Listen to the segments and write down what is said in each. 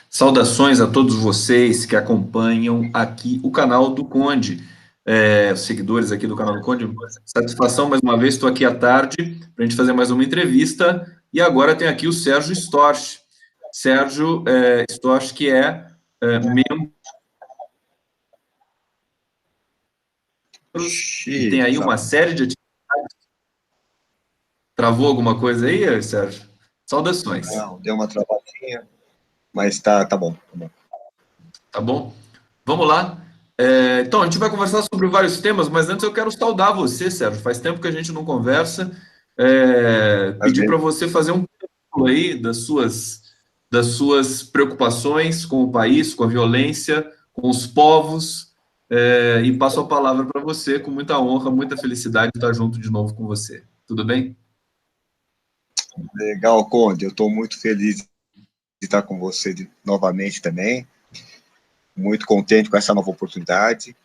Saudações a todos vocês que acompanham aqui o canal do Conde, os seguidores aqui do canal do Conde. Satisfação, mais uma vez, estou aqui à tarde para a gente fazer mais uma entrevista. E agora tem aqui o Sérgio Storch. Sérgio Storch, que é membro e tem aí uma série de atividades. Travou alguma coisa aí, Sérgio? Saudações. Não, deu uma travadinha, mas tá bom. Tá bom? Vamos lá. Então, a gente vai conversar sobre vários temas, mas antes eu quero saudar você, Sérgio. Faz tempo que a gente não conversa. Pedir para você fazer um pouco aí das suas preocupações com o país, com a violência, com os povos, e passo a palavra para você com muita honra, muita felicidade de estar junto de novo com você. Tudo bem? Legal, Conde. Eu estou muito feliz de estar com você novamente também. Muito contente com essa nova oportunidade.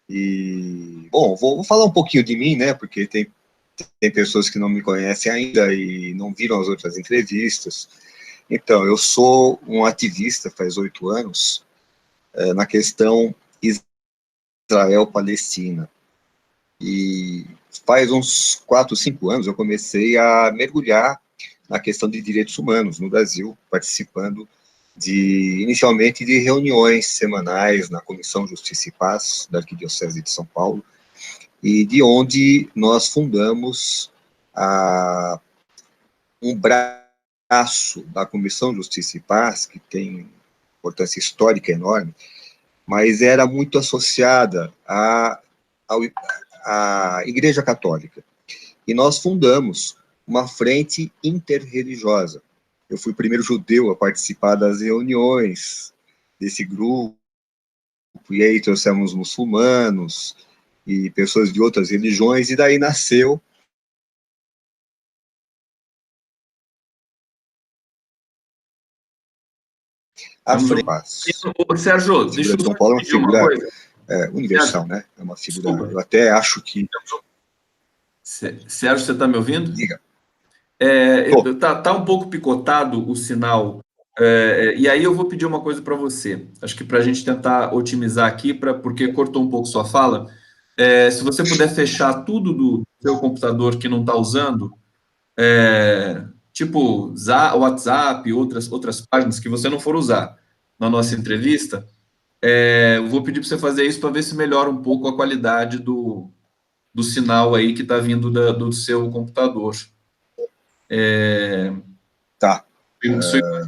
E, bom, vou falar um pouquinho de mim, né? Porque tem pessoas que não me conhecem ainda e não viram as outras entrevistas. Então, eu sou um ativista faz 8 anos na questão Israel-Palestina. E faz uns 4, 5 anos eu comecei a mergulhar na questão de direitos humanos no Brasil, participando inicialmente de reuniões semanais na Comissão Justiça e Paz da Arquidiocese de São Paulo, e de onde nós fundamos um braço da Comissão Justiça e Paz, que tem importância histórica enorme, mas era muito associada à Igreja Católica. E nós fundamos uma frente interreligiosa. Eu fui o primeiro judeu a participar das reuniões desse grupo, e aí trouxemos muçulmanos e pessoas de outras religiões, e daí nasceu a frente. Sérgio, deixa eu São Paulo é uma figura universal, Sérgio, né? É uma figura, desculpa. Eu até acho que... Sérgio, você está me ouvindo? Diga. Tá um pouco picotado o sinal, e aí eu vou pedir uma coisa para você. Acho que para a gente tentar otimizar aqui, porque cortou um pouco sua fala, se você puder fechar tudo do seu computador que não está usando, tipo WhatsApp, outras páginas que você não for usar na nossa entrevista, eu vou pedir para você fazer isso para ver se melhora um pouco a qualidade do sinal aí que está vindo do seu computador. Tá.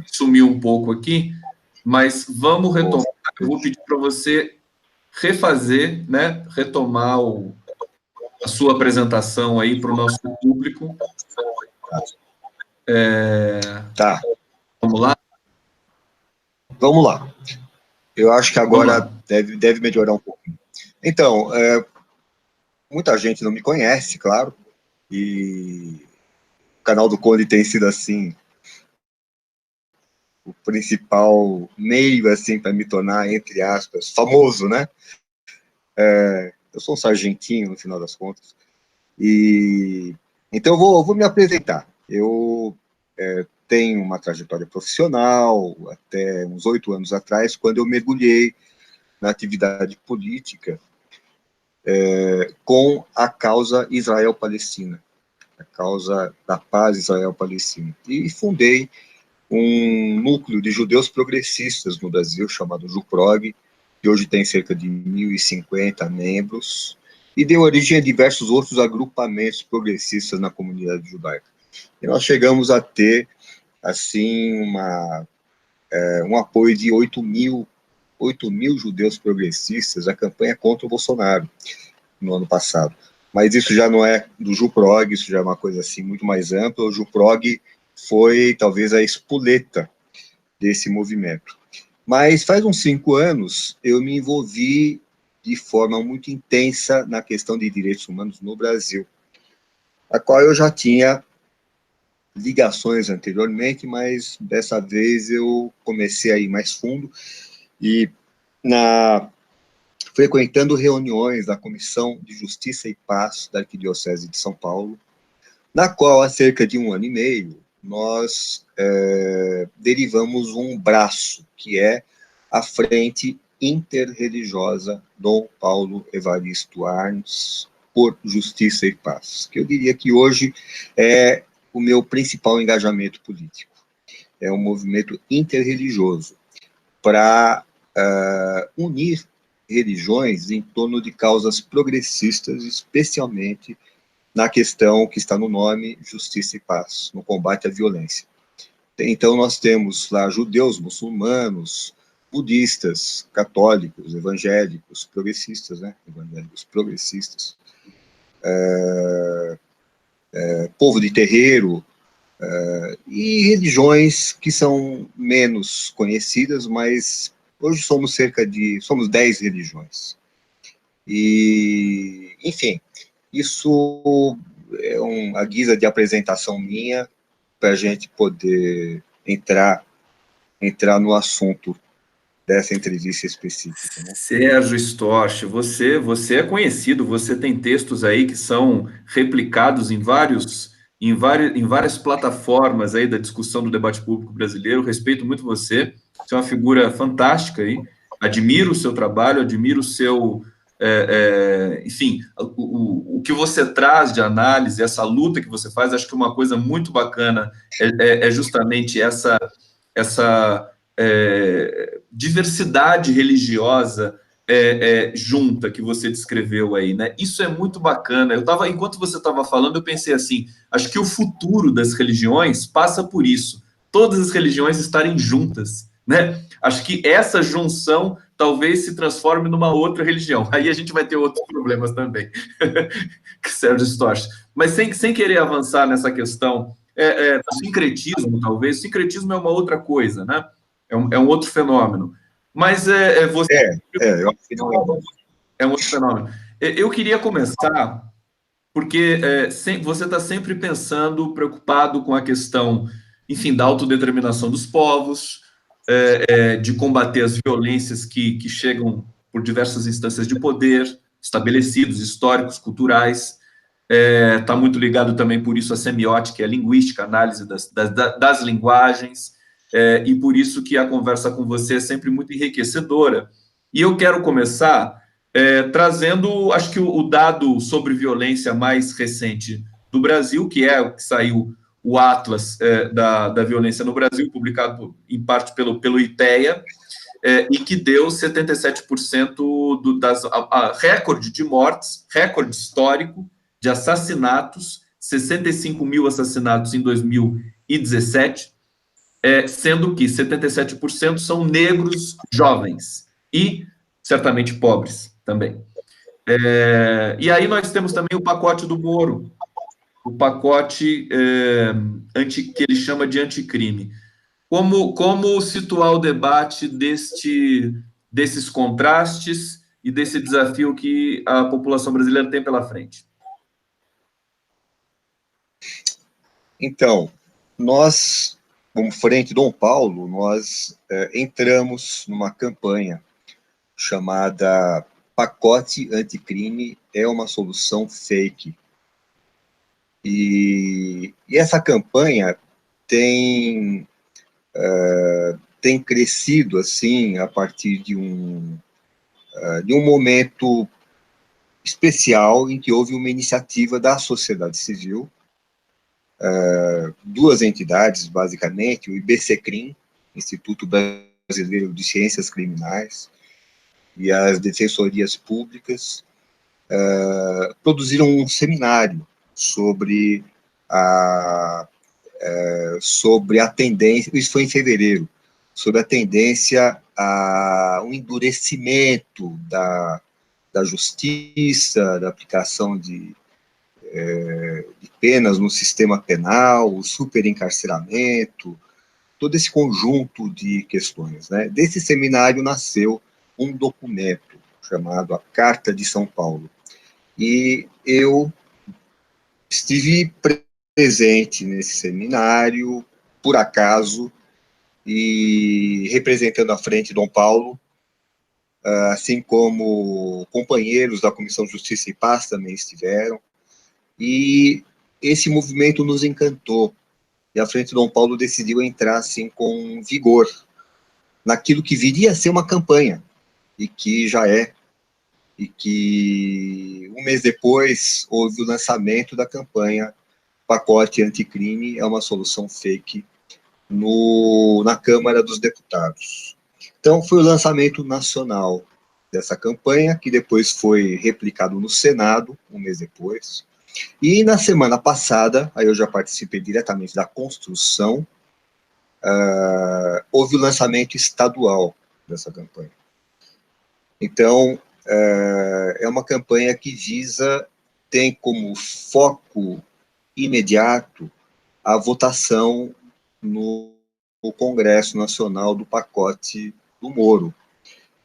Sumiu um pouco aqui, mas vamos retomar. Eu vou pedir para você refazer, né? Retomar a sua apresentação aí para o nosso público. Tá. Vamos lá? Vamos lá. Eu acho que agora deve melhorar um pouquinho. Então, muita gente não me conhece, claro, e o canal do Conde tem sido, assim, o principal meio, assim, para me tornar, entre aspas, famoso, né? Eu sou um sargentinho, no final das contas, e então eu vou me apresentar. Eu tenho uma trajetória profissional, até uns 8 anos atrás, quando eu mergulhei na atividade política com a causa Israel-Palestina, a causa da paz Israel-Palestina. E fundei um núcleo de judeus progressistas no Brasil, chamado JUPROG, que hoje tem cerca de 1.050 membros, e deu origem a diversos outros agrupamentos progressistas na comunidade judaica. E nós chegamos a ter, assim, um apoio de 8 mil judeus progressistas à campanha contra o Bolsonaro no ano passado. Mas isso já não é do JUPROG, isso já é uma coisa assim muito mais ampla. O JUPROG foi talvez a espoleta desse movimento. Mas faz uns 5 anos eu me envolvi de forma muito intensa na questão de direitos humanos no Brasil, a qual eu já tinha ligações anteriormente, mas dessa vez eu comecei a ir mais fundo e frequentando reuniões da Comissão de Justiça e Paz da Arquidiocese de São Paulo, na qual há cerca de 1 ano e meio nós derivamos um braço, que é a Frente Interreligiosa Dom Paulo Evaristo Arns por Justiça e Paz, que eu diria que hoje é o meu principal engajamento político. É um movimento interreligioso para unir religiões em torno de causas progressistas, especialmente na questão que está no nome, justiça e paz, no combate à violência. Então, nós temos lá judeus, muçulmanos, budistas, católicos, evangélicos, progressistas, né? Evangélicos progressistas, povo de terreiro, e religiões que são menos conhecidas, mas hoje somos somos 10 religiões. E, enfim, isso é a guisa de apresentação minha para a gente poder entrar no assunto dessa entrevista específica, né? Sérgio Storch, você é conhecido, você tem textos aí que são replicados em várias plataformas aí da discussão do debate público brasileiro. Respeito muito você, você é uma figura fantástica aí. Admiro o seu trabalho, admiro o seu, enfim, o que você traz de análise, essa luta que você faz. Acho que uma coisa muito bacana é justamente essa diversidade religiosa junta que você descreveu aí, né? Isso é muito bacana. Enquanto você estava falando, eu pensei assim: acho que o futuro das religiões passa por isso. Todas as religiões estarem juntas, né? Acho que essa junção talvez se transforme numa outra religião. Aí a gente vai ter outros problemas também, que Sérgio Storch. Mas sem querer avançar nessa questão do sincretismo, talvez. O sincretismo é uma outra coisa, né? É um outro fenômeno. Mas você. Eu acho que não é. É um outro fenômeno. Eu queria começar, porque você está sempre pensando, preocupado com a questão, enfim, da autodeterminação dos povos, de combater as violências que chegam por diversas instâncias de poder, estabelecidos, históricos, culturais. Está muito ligado também, por isso, à semiótica e à linguística, a análise das linguagens. E por isso que a conversa com você é sempre muito enriquecedora. E eu quero começar trazendo, acho que o dado sobre violência mais recente do Brasil, que é o que saiu, o Atlas da Violência no Brasil, publicado em parte pelo IPEA, e que deu 77% recorde de mortes, recorde histórico de assassinatos, 65 mil assassinatos em 2017, sendo que 77% são negros jovens e certamente pobres também. E aí nós temos também o pacote do Moro, o pacote que ele chama de anticrime. Como situar o debate desses contrastes e desse desafio que a população brasileira tem pela frente? Então, nós, como Frente Dom Paulo, nós entramos numa campanha chamada Pacote Anticrime é uma solução fake. E essa campanha tem crescido assim a partir de um momento especial em que houve uma iniciativa da sociedade civil, duas entidades, basicamente, o IBCCRIM, Instituto Brasileiro de Ciências Criminais, e as defensorias públicas, produziram um seminário sobre a tendência, isso foi em fevereiro, sobre a tendência a um endurecimento da justiça, da aplicação de penas no sistema penal, o superencarceramento, todo esse conjunto de questões, né? Desse seminário nasceu um documento chamado a Carta de São Paulo. E eu estive presente nesse seminário, por acaso, e representando a Frente Dom Paulo, assim como companheiros da Comissão Justiça e Paz também estiveram, e esse movimento nos encantou. e a Frente Dom Paulo decidiu entrar, assim, com vigor naquilo que viria a ser uma campanha, e que já é, e que um mês depois houve o lançamento da campanha Pacote Anticrime é uma solução fake na Câmara dos Deputados. Então, foi o lançamento nacional dessa campanha, que depois foi replicado no Senado, um mês depois. E na semana passada, aí eu já participei diretamente da construção, houve o lançamento estadual dessa campanha. Então, é uma campanha que tem como foco imediato a votação no Congresso Nacional do pacote do Moro,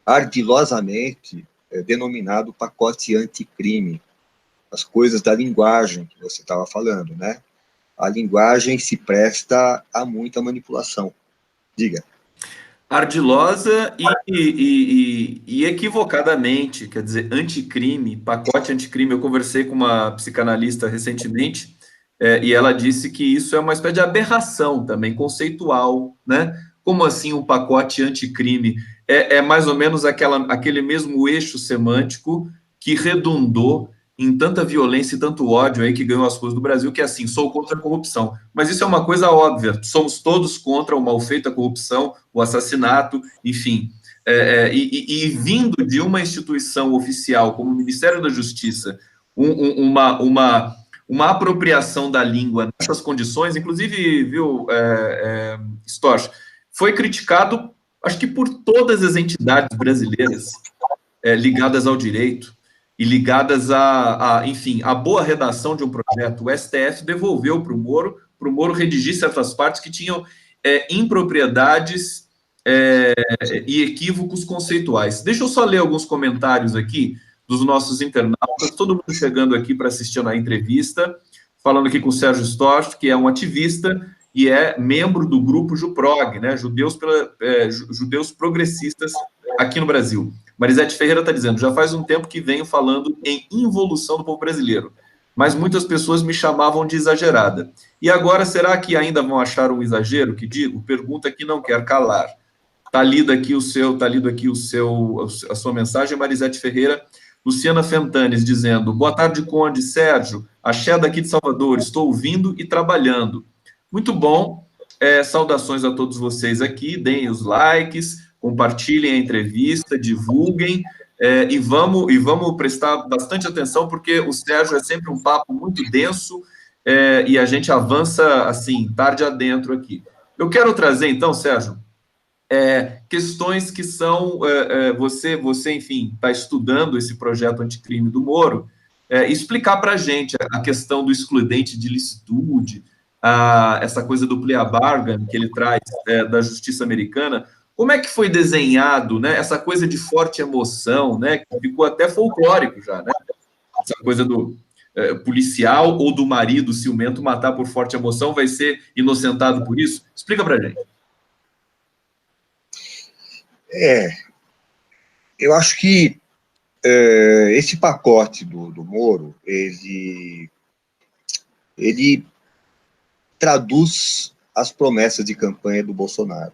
ardilosamente denominado pacote anticrime, as coisas da linguagem que você estava falando, né? A linguagem se presta a muita manipulação. Diga. Ardilosa e equivocadamente, quer dizer, anticrime, pacote anticrime. Eu conversei com uma psicanalista recentemente, e ela disse que isso é uma espécie de aberração também, conceitual, né? Como assim um pacote anticrime? É mais ou menos aquele mesmo eixo semântico que redundou em tanta violência e tanto ódio aí que ganhou as ruas do Brasil, que é assim, sou contra a corrupção. Mas isso é uma coisa óbvia, somos todos contra o mal feito, a corrupção, o assassinato, enfim. E vindo de uma instituição oficial como o Ministério da Justiça, uma apropriação da língua nessas condições, inclusive, viu, Storch, foi criticado, acho que por todas as entidades brasileiras ligadas ao direito e ligadas enfim, a boa redação de um projeto. O STF devolveu para o Moro redigir certas partes que tinham impropriedades e equívocos conceituais. Deixa eu só ler alguns comentários aqui dos nossos internautas, todo mundo chegando aqui para assistir na entrevista, falando aqui com o Sérgio Storch, que é um ativista e é membro do grupo JuProg, né, Judeus Progressistas aqui no Brasil. Marisete Ferreira está dizendo, já faz um tempo que venho falando em involução do povo brasileiro, mas muitas pessoas me chamavam de exagerada. E agora, será que ainda vão achar um exagero? Que digo, pergunta que não quer calar. Está lido aqui a sua mensagem, Marisete Ferreira. Luciana Fentanes dizendo, boa tarde, Conde, Sérgio, axé daqui de Salvador, estou ouvindo e trabalhando. Muito bom, saudações a todos vocês aqui, deem os likes, compartilhem a entrevista, divulguem, e vamos prestar bastante atenção, porque o Sérgio é sempre um papo muito denso, e a gente avança, assim, tarde adentro aqui. Eu quero trazer, então, Sérgio, questões que são, você, enfim, está estudando esse projeto anticrime do Moro, explicar para a gente a questão do excludente de ilicitude, essa coisa do plea bargain que ele traz da justiça americana, como é que foi desenhado, né, essa coisa de forte emoção, né, que ficou até folclórico já, né, essa coisa do policial ou do marido ciumento matar por forte emoção vai ser inocentado por isso? Explica para a gente. Eu acho que esse pacote do Moro, ele traduz as promessas de campanha do Bolsonaro,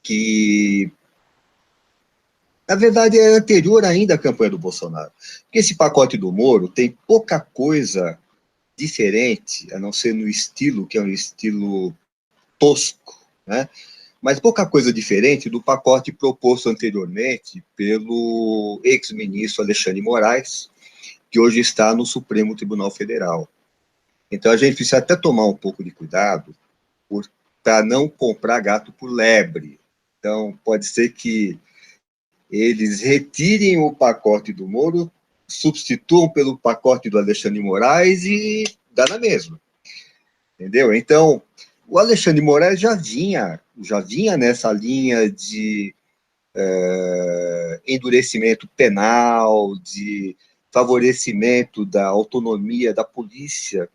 que, na verdade, é anterior ainda à campanha do Bolsonaro. Porque esse pacote do Moro tem pouca coisa diferente, a não ser no estilo, que é um estilo tosco, né? Mas pouca coisa diferente do pacote proposto anteriormente pelo ex-ministro Alexandre de Moraes, que hoje está no Supremo Tribunal Federal. Então, a gente precisa até tomar um pouco de cuidado para não comprar gato por lebre. Então, pode ser que eles retirem o pacote do Moro, substituam pelo pacote do Alexandre de Moraes e dá na mesma. Entendeu? Então, o Alexandre de Moraes já vinha nessa linha de endurecimento penal, de favorecimento da autonomia da polícia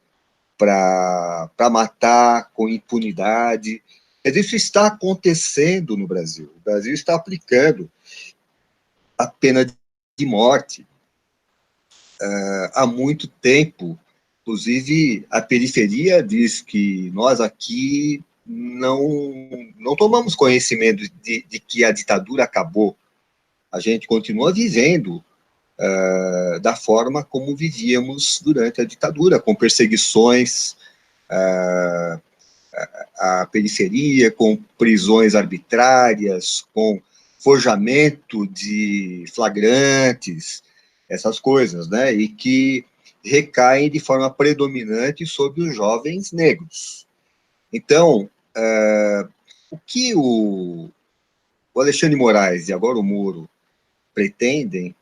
para matar com impunidade. Isso está acontecendo no Brasil. O Brasil está aplicando a pena de morte há muito tempo Inclusive, a periferia diz que nós aqui não tomamos conhecimento de que a ditadura acabou. A gente continua vivendo da forma como vivíamos durante a ditadura, com perseguições à periferia, com prisões arbitrárias, com forjamento de flagrantes, essas coisas, né? E que recaem de forma predominante sobre os jovens negros. Então, o que o Alexandre de Moraes e agora o Moro pretendem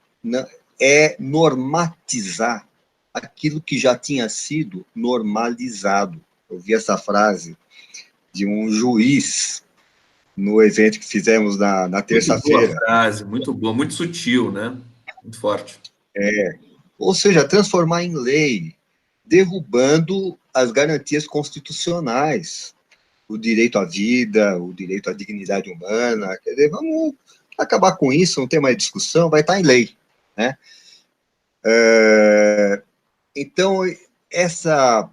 é normatizar aquilo que já tinha sido normalizado. Eu vi essa frase de um juiz no evento que fizemos na terça-feira. Muito boa frase, muito boa, muito sutil, né? Muito forte. Ou seja, transformar em lei, derrubando as garantias constitucionais, o direito à vida, o direito à dignidade humana. Quer dizer, vamos acabar com isso, não tem mais discussão, vai estar em lei, né? Então, essa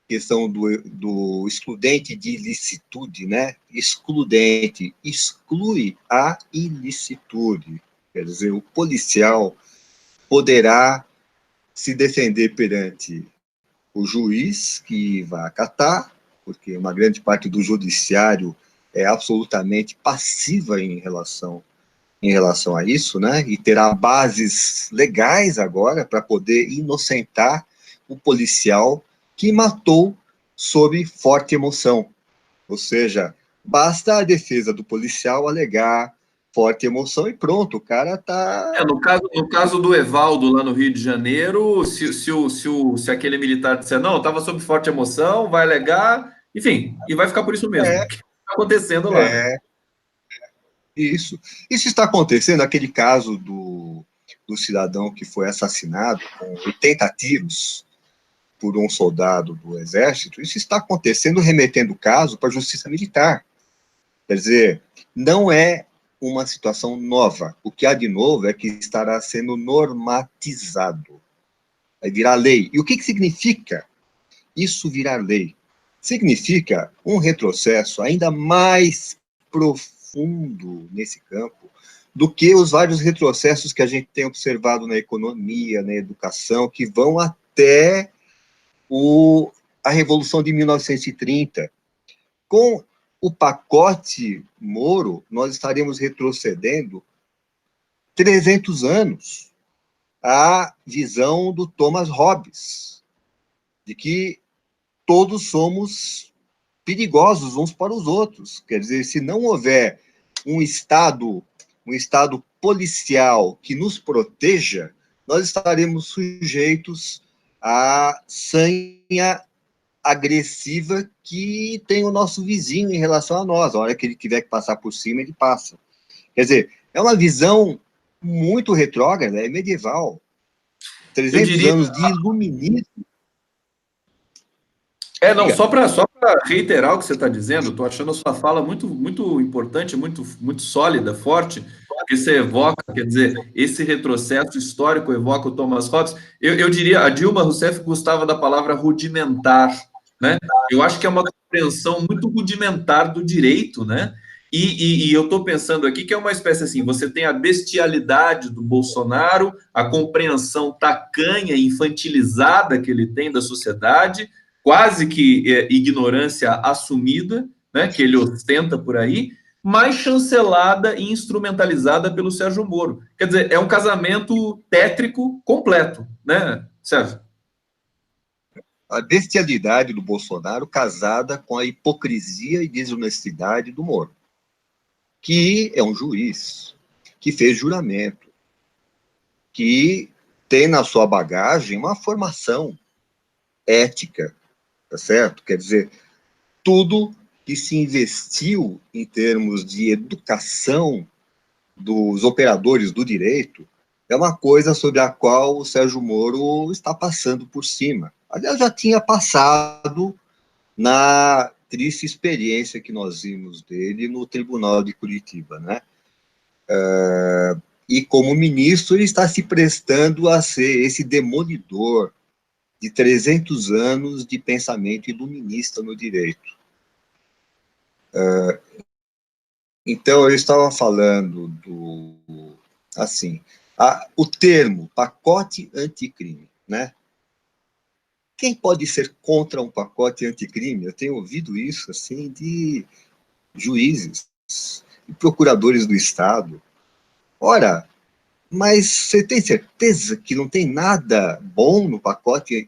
questão do excludente de ilicitude, né? Excludente exclui a ilicitude. Quer dizer, o policial poderá se defender perante o juiz, que vai acatar, porque uma grande parte do judiciário é absolutamente passiva em relação a isso, né? E terá bases legais agora para poder inocentar o policial que matou sob forte emoção. Ou seja, basta a defesa do policial alegar forte emoção e pronto, o cara tá... No caso do Evaldo, lá no Rio de Janeiro, se aquele militar disser, não, estava sob forte emoção, vai alegar, enfim, e vai ficar por isso mesmo. Que está acontecendo lá, né? Isso está acontecendo, aquele caso do cidadão que foi assassinado com 80 tiros por um soldado do Exército, isso está acontecendo, remetendo o caso para a Justiça Militar. Quer dizer, não é uma situação nova. O que há de novo é que estará sendo normatizado. Vai virar lei. E o que significa isso virar lei? Significa um retrocesso ainda mais profundo nesse campo do que os vários retrocessos que a gente tem observado na economia, na educação, que vão até a Revolução de 1930. Com o pacote Moro, nós estaremos retrocedendo 300 anos à visão do Thomas Hobbes, de que todos somos perigosos uns para os outros. Quer dizer, se não houver um Estado policial que nos proteja, nós estaremos sujeitos à sanha agressiva que tem o nosso vizinho em relação a nós. A hora que ele tiver que passar por cima, ele passa. Quer dizer, é uma visão muito retrógrada, é medieval. 300 anos de iluminismo. Não, só para reiterar o que você está dizendo, estou achando a sua fala muito, muito importante, muito, muito sólida, forte, porque você evoca, quer dizer, esse retrocesso histórico evoca o Thomas Hobbes. Eu diria, a Dilma Rousseff gostava da palavra rudimentar, né? Eu acho que é uma compreensão muito rudimentar do direito, né? E eu estou pensando aqui que é uma espécie assim, você tem a bestialidade do Bolsonaro, a compreensão tacanha, infantilizada que ele tem da sociedade, quase que ignorância assumida, né, que ele ostenta por aí, mas chancelada e instrumentalizada pelo Sérgio Moro. Quer dizer, é um casamento tétrico completo, né, Sérgio? A bestialidade do Bolsonaro casada com a hipocrisia e desonestidade do Moro, que é um juiz, que fez juramento, que tem na sua bagagem uma formação ética, tá certo? Quer dizer, tudo que se investiu em termos de educação dos operadores do direito é uma coisa sobre a qual o Sérgio Moro está passando por cima. Aliás, já tinha passado na triste experiência que nós vimos dele no Tribunal de Curitiba, né? E como ministro, ele está se prestando a ser esse demolidor de 300 anos de pensamento iluminista no direito. Então, eu estava falando assim, o termo pacote anticrime, né? Quem pode ser contra um pacote anticrime? Eu tenho ouvido isso, assim, de juízes e procuradores do Estado. Ora, mas você tem certeza que não tem nada bom no pacote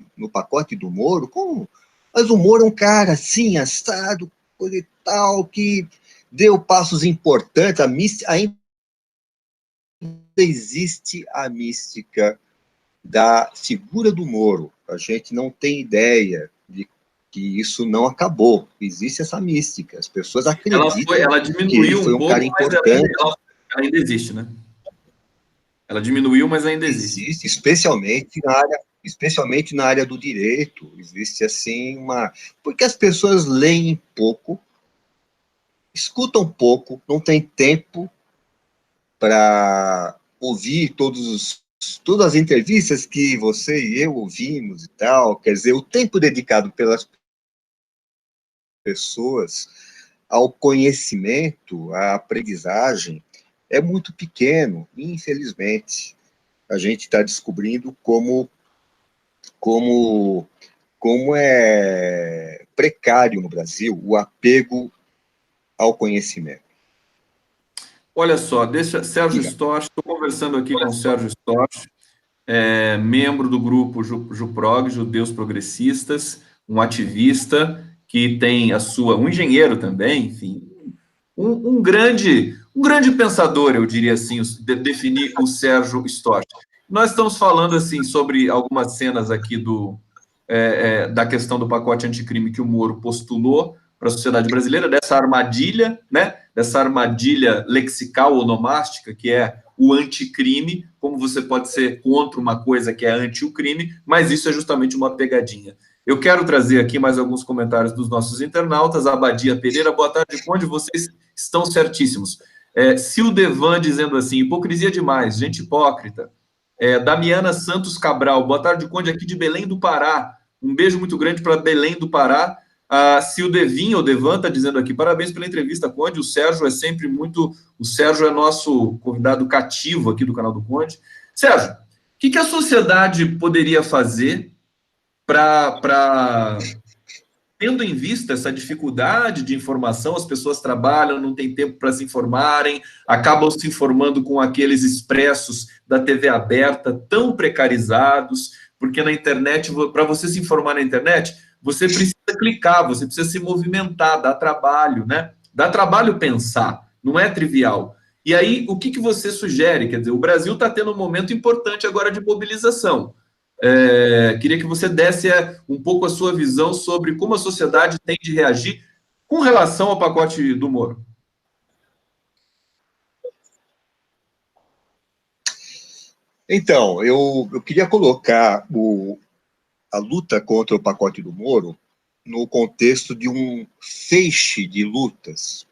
do Moro? Como? Mas o Moro é um cara assim, assado, coisa e tal, que deu passos importantes, ainda existe a mística da figura do Moro. A gente não tem ideia de que isso não acabou. Existe essa mística. As pessoas acreditam Ela que ele diminuiu foi um um cara pouco, mas importante. ela ainda existe, né? Ela diminuiu, mas ainda existe. Existe, especialmente na área do direito. Existe, assim, porque as pessoas leem pouco, escutam pouco, não tem tempo para ouvir todas as entrevistas que você e eu ouvimos e tal. Quer dizer, o tempo dedicado pelas pessoas ao conhecimento, à aprendizagem, é muito pequeno, infelizmente. A gente está descobrindo como é precário no Brasil o apego ao conhecimento. Olha só, Sérgio Diga. Stosch, estou conversando aqui com o Sérgio Stosch, membro do grupo JuProg, Judeus Progressistas, um ativista que tem um engenheiro também, enfim, um grande pensador, eu diria assim, definir o Sérgio Stosch. Nós estamos falando assim sobre algumas cenas aqui da questão do pacote anticrime que o Moro postulou para a sociedade brasileira, dessa armadilha, né? Dessa armadilha lexical onomástica, que é o anticrime, como você pode ser contra uma coisa que é anti o crime, mas isso é justamente uma pegadinha. Eu quero trazer aqui mais alguns comentários dos nossos internautas. Abadia Pereira, boa tarde, Conde, vocês estão certíssimos. Sildevan dizendo assim, hipocrisia demais, gente hipócrita. Damiana Santos Cabral, boa tarde, Conde, aqui de Belém do Pará. Um beijo muito grande para Belém do Pará. A Sildevinha, o Devan, está dizendo aqui, parabéns pela entrevista, Conde. O Sérgio é sempre muito... O Sérgio é nosso convidado cativo aqui do canal do Conde. Sérgio, o que a sociedade poderia fazer para tendo em vista essa dificuldade de informação, as pessoas trabalham, não tem tempo para se informarem, acabam se informando com aqueles expressos da TV aberta, tão precarizados, porque na internet, para você se informar na internet, você precisa clicar, você precisa se movimentar, dá trabalho, né? Dá trabalho pensar, não é trivial. E aí, o que você sugere? Quer dizer, o Brasil está tendo um momento importante agora de mobilização. Queria que você desse um pouco a sua visão sobre como a sociedade tem de reagir com relação ao pacote do Moro. Então, eu queria colocar a luta contra o pacote do Moro no contexto de um feixe de lutas,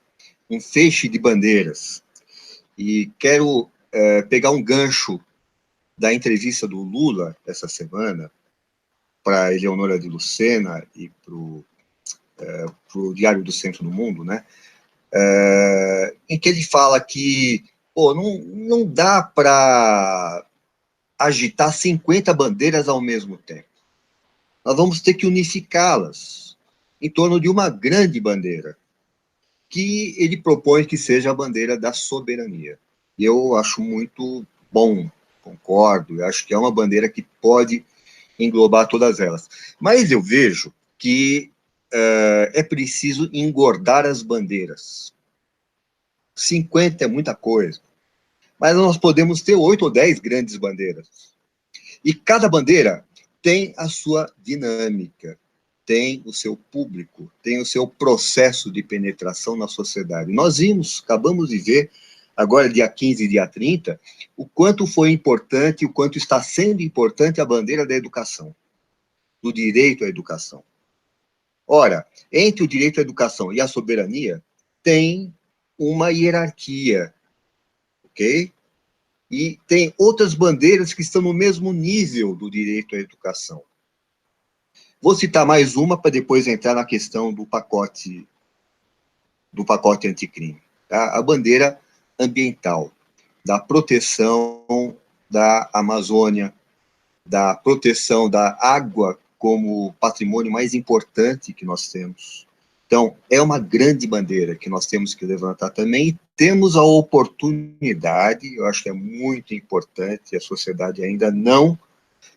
um feixe de bandeiras. E quero pegar um gancho da entrevista do Lula essa semana para Eleonora de Lucena e para o Diário do Centro do Mundo, né? Em que ele fala que não dá para agitar 50 bandeiras ao mesmo tempo. Nós vamos ter que unificá-las em torno de uma grande bandeira, que ele propõe que seja a bandeira da soberania. E eu acho muito bom, concordo, eu acho que é uma bandeira que pode englobar todas elas. Mas eu vejo que é preciso engordar as bandeiras. 50 é muita coisa, mas nós podemos ter 8 ou 10 grandes bandeiras. E cada bandeira tem a sua dinâmica, tem o seu público, tem o seu processo de penetração na sociedade. Nós acabamos de ver, agora dia 15 e dia 30, o quanto foi importante, o quanto está sendo importante a bandeira da educação, do direito à educação. Ora, entre o direito à educação e a soberania, tem uma hierarquia, ok? E tem outras bandeiras que estão no mesmo nível do direito à educação. Vou citar mais uma para depois entrar na questão do pacote anticrime. Tá? A bandeira ambiental, da proteção da Amazônia, da proteção da água como patrimônio mais importante que nós temos. Então, é uma grande bandeira que nós temos que levantar também. Temos a oportunidade, eu acho que é muito importante, a sociedade ainda não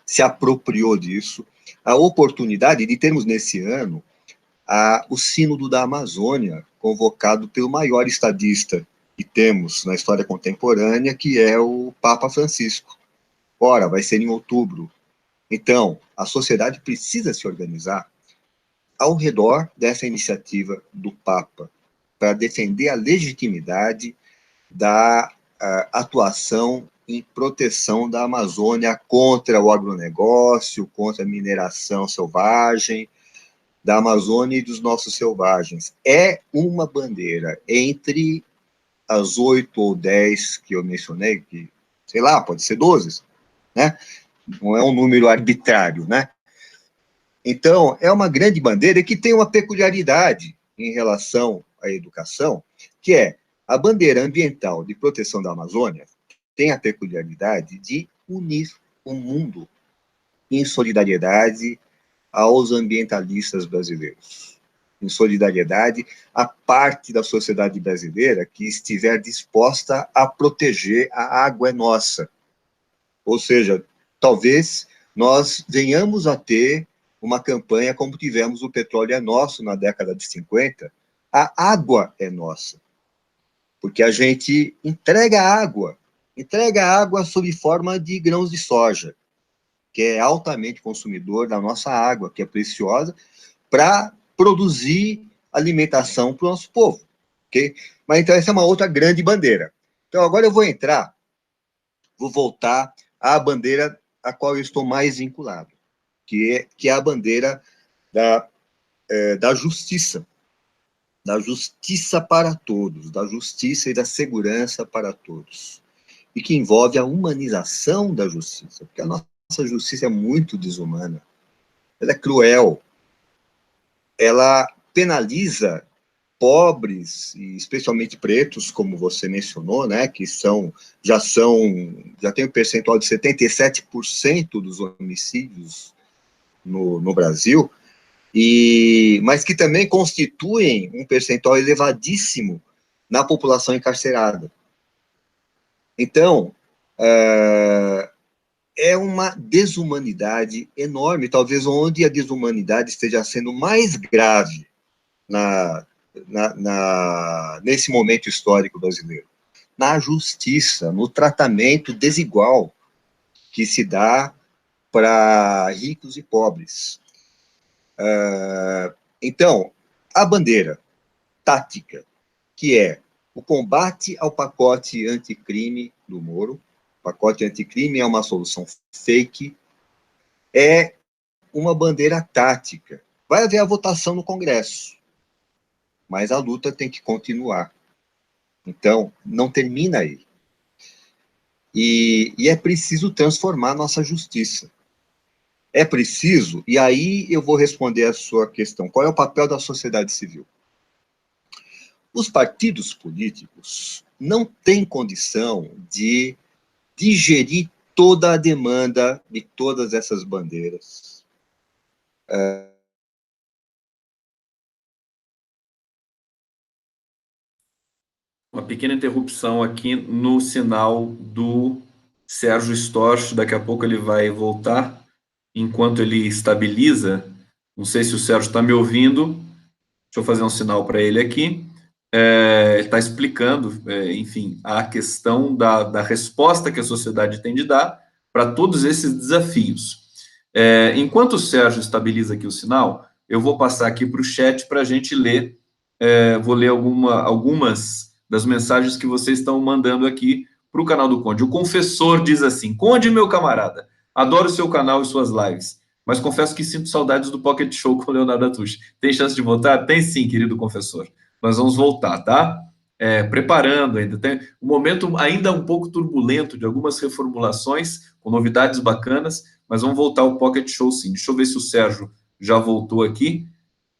se apropriou disso, a oportunidade de termos nesse ano o Sínodo da Amazônia, convocado pelo maior estadista que temos na história contemporânea, que é o Papa Francisco. Ora, vai ser em outubro. Então, a sociedade precisa se organizar ao redor dessa iniciativa do Papa, para defender a legitimidade da atuação em proteção da Amazônia contra o agronegócio, contra a mineração selvagem da Amazônia e dos nossos selvagens. É uma bandeira entre as 8 ou 10 que eu mencionei, que, sei lá, pode ser 12, né? Não é um número arbitrário, né? Então, é uma grande bandeira que tem uma peculiaridade em relação à educação, que é a bandeira ambiental de proteção da Amazônia tem a peculiaridade de unir o mundo em solidariedade aos ambientalistas brasileiros, em solidariedade à parte da sociedade brasileira que estiver disposta a proteger a água é nossa. Ou seja, talvez nós venhamos a ter uma campanha como tivemos o petróleo é nosso na década de 50, a água é nossa. Porque a gente entrega água sob forma de grãos de soja, que é altamente consumidor da nossa água, que é preciosa, para produzir alimentação para o nosso povo. Okay? Mas então essa é uma outra grande bandeira. Então agora eu vou voltar à bandeira a qual eu estou mais vinculado, que é a bandeira da justiça para todos, da justiça e da segurança para todos, e que envolve a humanização da justiça, porque a nossa justiça é muito desumana, ela é cruel, ela penaliza pobres, e especialmente pretos, como você mencionou, né, que já tem um percentual de 77% dos homicídios no Brasil, mas que também constituem um percentual elevadíssimo na população encarcerada. Então, é uma desumanidade enorme, talvez onde a desumanidade esteja sendo mais grave nesse momento histórico brasileiro. Na justiça, no tratamento desigual que se dá para ricos e pobres. Então, a bandeira tática, que é o combate ao pacote anticrime do Moro, o pacote anticrime é uma solução fake, é uma bandeira tática. Vai haver a votação no Congresso, mas a luta tem que continuar. Então, não termina aí. E é preciso transformar nossa justiça. É preciso, e aí eu vou responder a sua questão, qual é o papel da sociedade civil? Os partidos políticos não têm condição de digerir toda a demanda de todas essas bandeiras. Uma pequena interrupção aqui no sinal do Sérgio Storch, daqui a pouco ele vai voltar, enquanto ele estabiliza. Não sei se o Sérgio está me ouvindo, deixa eu fazer um sinal para ele aqui. Ele está explicando, enfim, a questão da resposta que a sociedade tem de dar para todos esses desafios. Enquanto o Sérgio estabiliza aqui o sinal, eu vou passar aqui para o chat para a gente ler, vou ler algumas das mensagens que vocês estão mandando aqui para o canal do Conde. O Confessor diz assim: Conde, meu camarada, adoro seu canal e suas lives, mas confesso que sinto saudades do Pocket Show com o Leonardo Atush. Tem chance de voltar? Tem sim, querido confessor. Nós vamos voltar, tá? Preparando ainda. Tem um momento ainda um pouco turbulento de algumas reformulações, com novidades bacanas, mas vamos voltar ao Pocket Show sim. Deixa eu ver se o Sérgio já voltou aqui.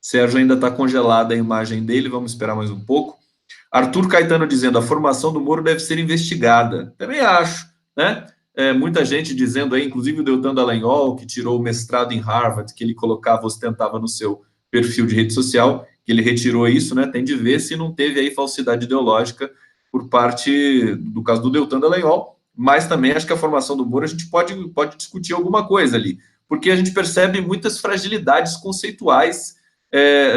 Sérgio ainda está congelada a imagem dele, vamos esperar mais um pouco. Arthur Caetano dizendo, a formação do Moro deve ser investigada. Também acho, né? Muita gente dizendo aí, inclusive o Deltan Dallagnol, que tirou o mestrado em Harvard, que ele colocava, ostentava no seu perfil de rede social, que ele retirou isso, né? Tem de ver se não teve aí falsidade ideológica por parte, do caso do Deltan Dallagnol, mas também acho que a formação do Moro a gente pode discutir alguma coisa ali, porque a gente percebe muitas fragilidades conceituais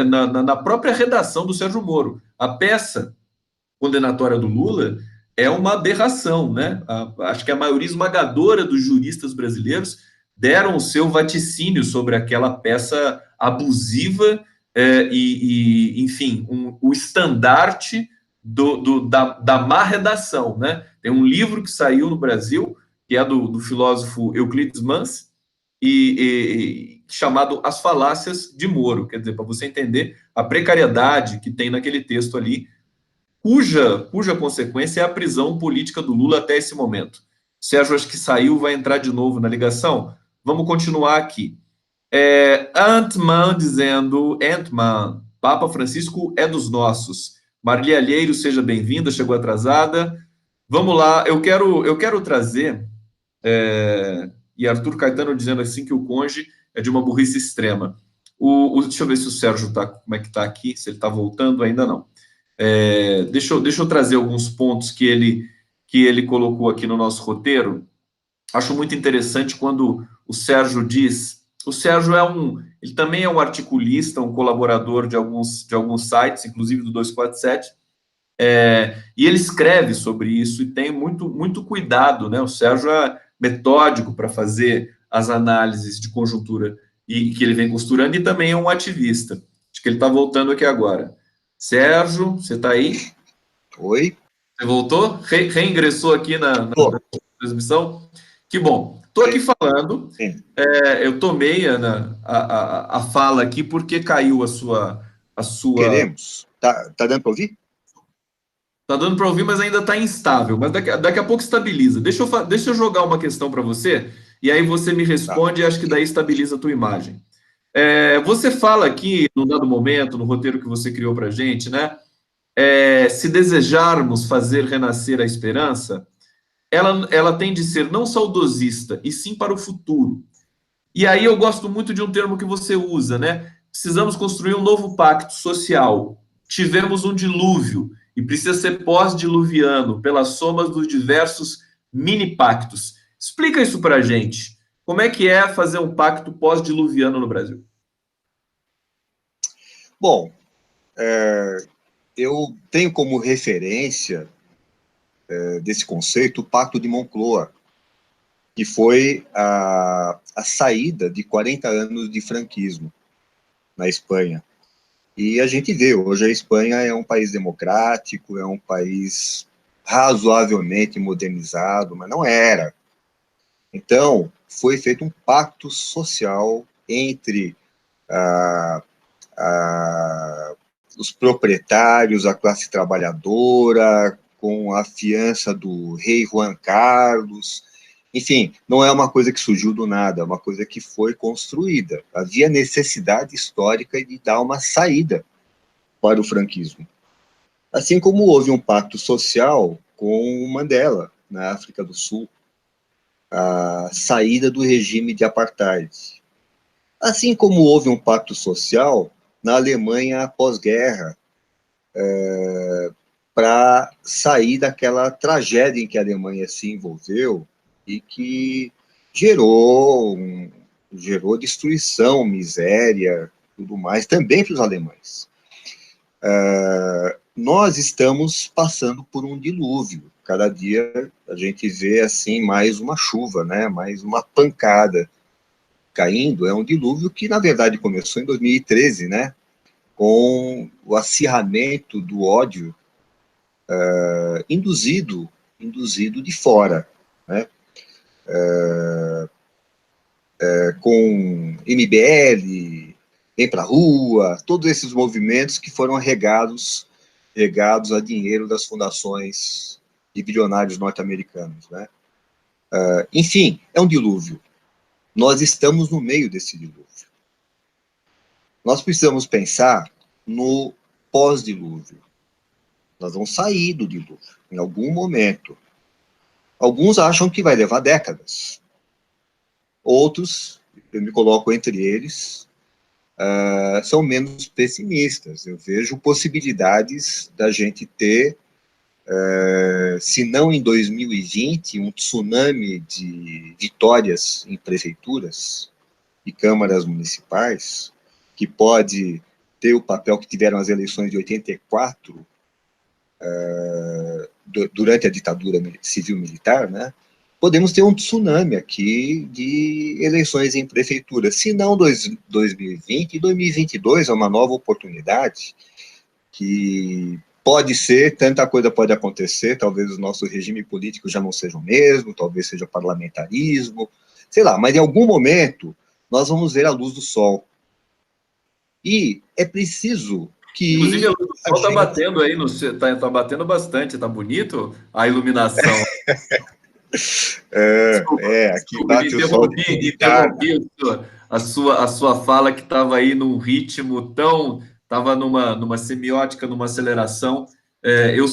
na própria redação do Sérgio Moro. A peça condenatória do Lula é uma aberração, né? Acho que a maioria esmagadora dos juristas brasileiros deram o seu vaticínio sobre aquela peça abusiva enfim, o estandarte da má redação, né? Tem um livro que saiu no Brasil, que é do filósofo Euclides Mans, chamado As Falácias de Moro, quer dizer, para você entender a precariedade que tem naquele texto ali, cuja consequência é a prisão política do Lula até esse momento. Sérgio, acho que saiu, vai entrar de novo na ligação. Vamos continuar aqui. Ant-Man dizendo, Ant-Man, Papa Francisco é dos nossos. Marli Alheiro, seja bem-vinda, chegou atrasada. Vamos lá, eu quero trazer, e Arthur Caetano dizendo assim que o Conge é de uma burrice extrema. Deixa eu ver se o Sérgio tá, como é que está aqui, se ele está voltando, ainda não. Deixa eu trazer alguns pontos que ele colocou aqui no nosso roteiro. Acho muito interessante quando o Sérgio diz... O Sérgio ele também é um articulista, um colaborador de alguns sites, inclusive do 247, e ele escreve sobre isso e tem muito, muito cuidado, né? O Sérgio é metódico para fazer as análises de conjuntura e que ele vem costurando, e também é um ativista. Acho que ele está voltando aqui agora. Sérgio, você está aí? Oi. Você voltou? Reingressou aqui na transmissão? Que bom. Estou aqui falando, eu tomei a fala aqui porque caiu a sua... Queremos. Tá dando para ouvir? Tá dando para ouvir, mas ainda está instável. Mas daqui a pouco estabiliza. Deixa eu jogar uma questão para você, e aí você me responde, e acho que daí estabiliza a tua imagem. Você fala aqui, num dado momento, no roteiro que você criou para a gente, né? Se desejarmos fazer renascer a esperança, ela tem de ser não saudosista, e sim para o futuro. E aí eu gosto muito de um termo que você usa, né? Precisamos construir um novo pacto social. Tivemos um dilúvio, e precisa ser pós-diluviano, pelas somas dos diversos mini-pactos. Explica isso para a gente. Como é que é fazer um pacto pós-diluviano no Brasil? Bom, eu tenho como referência desse conceito o Pacto de Moncloa, que foi a saída de 40 anos de franquismo na Espanha. E a gente vê, hoje a Espanha é um país democrático, é um país razoavelmente modernizado, mas não era. Então, foi feito um pacto social entre os proprietários, a classe trabalhadora, com a fiança do rei Juan Carlos. Enfim, não é uma coisa que surgiu do nada, é uma coisa que foi construída. Havia necessidade histórica de dar uma saída para o franquismo. Assim como houve um pacto social com o Mandela, na África do Sul, a saída do regime de apartheid. Assim como houve um pacto social na Alemanha pós-guerra, para sair daquela tragédia em que a Alemanha se envolveu e que gerou destruição, miséria, tudo mais, também para os alemães. Nós estamos passando por um dilúvio. Cada dia a gente vê assim mais uma chuva, né? Mais uma pancada caindo. É um dilúvio que, na verdade, começou em 2013, né? Com o acirramento do ódio induzido de fora, né? Com MBL, Vem Pra Rua, todos esses movimentos que foram regados a dinheiro das fundações e bilionários norte-americanos, né? Enfim, é um dilúvio. Nós estamos no meio desse dilúvio. Nós precisamos pensar no pós-dilúvio. Nós vamos sair do dilúvio em algum momento. Alguns acham que vai levar décadas. Outros, eu me coloco entre eles, são menos pessimistas. Eu vejo possibilidades da gente ter, se não em 2020, um tsunami de vitórias em prefeituras e câmaras municipais, que pode ter o papel que tiveram as eleições de 84, durante a ditadura civil-militar, né? Podemos ter um tsunami aqui de eleições em prefeitura. Se não 2020, e 2022 é uma nova oportunidade que pode ser, tanta coisa pode acontecer, talvez o nosso regime político já não seja o mesmo, talvez seja parlamentarismo, sei lá, mas em algum momento nós vamos ver a luz do sol. E é preciso que... Inclusive, a luz do sol está batendo aí, tá batendo bastante, tá bonito a iluminação. Aqui bate o sol de interrompi a sua fala, que estava aí num ritmo tão... Estava numa semiótica, numa aceleração. Eu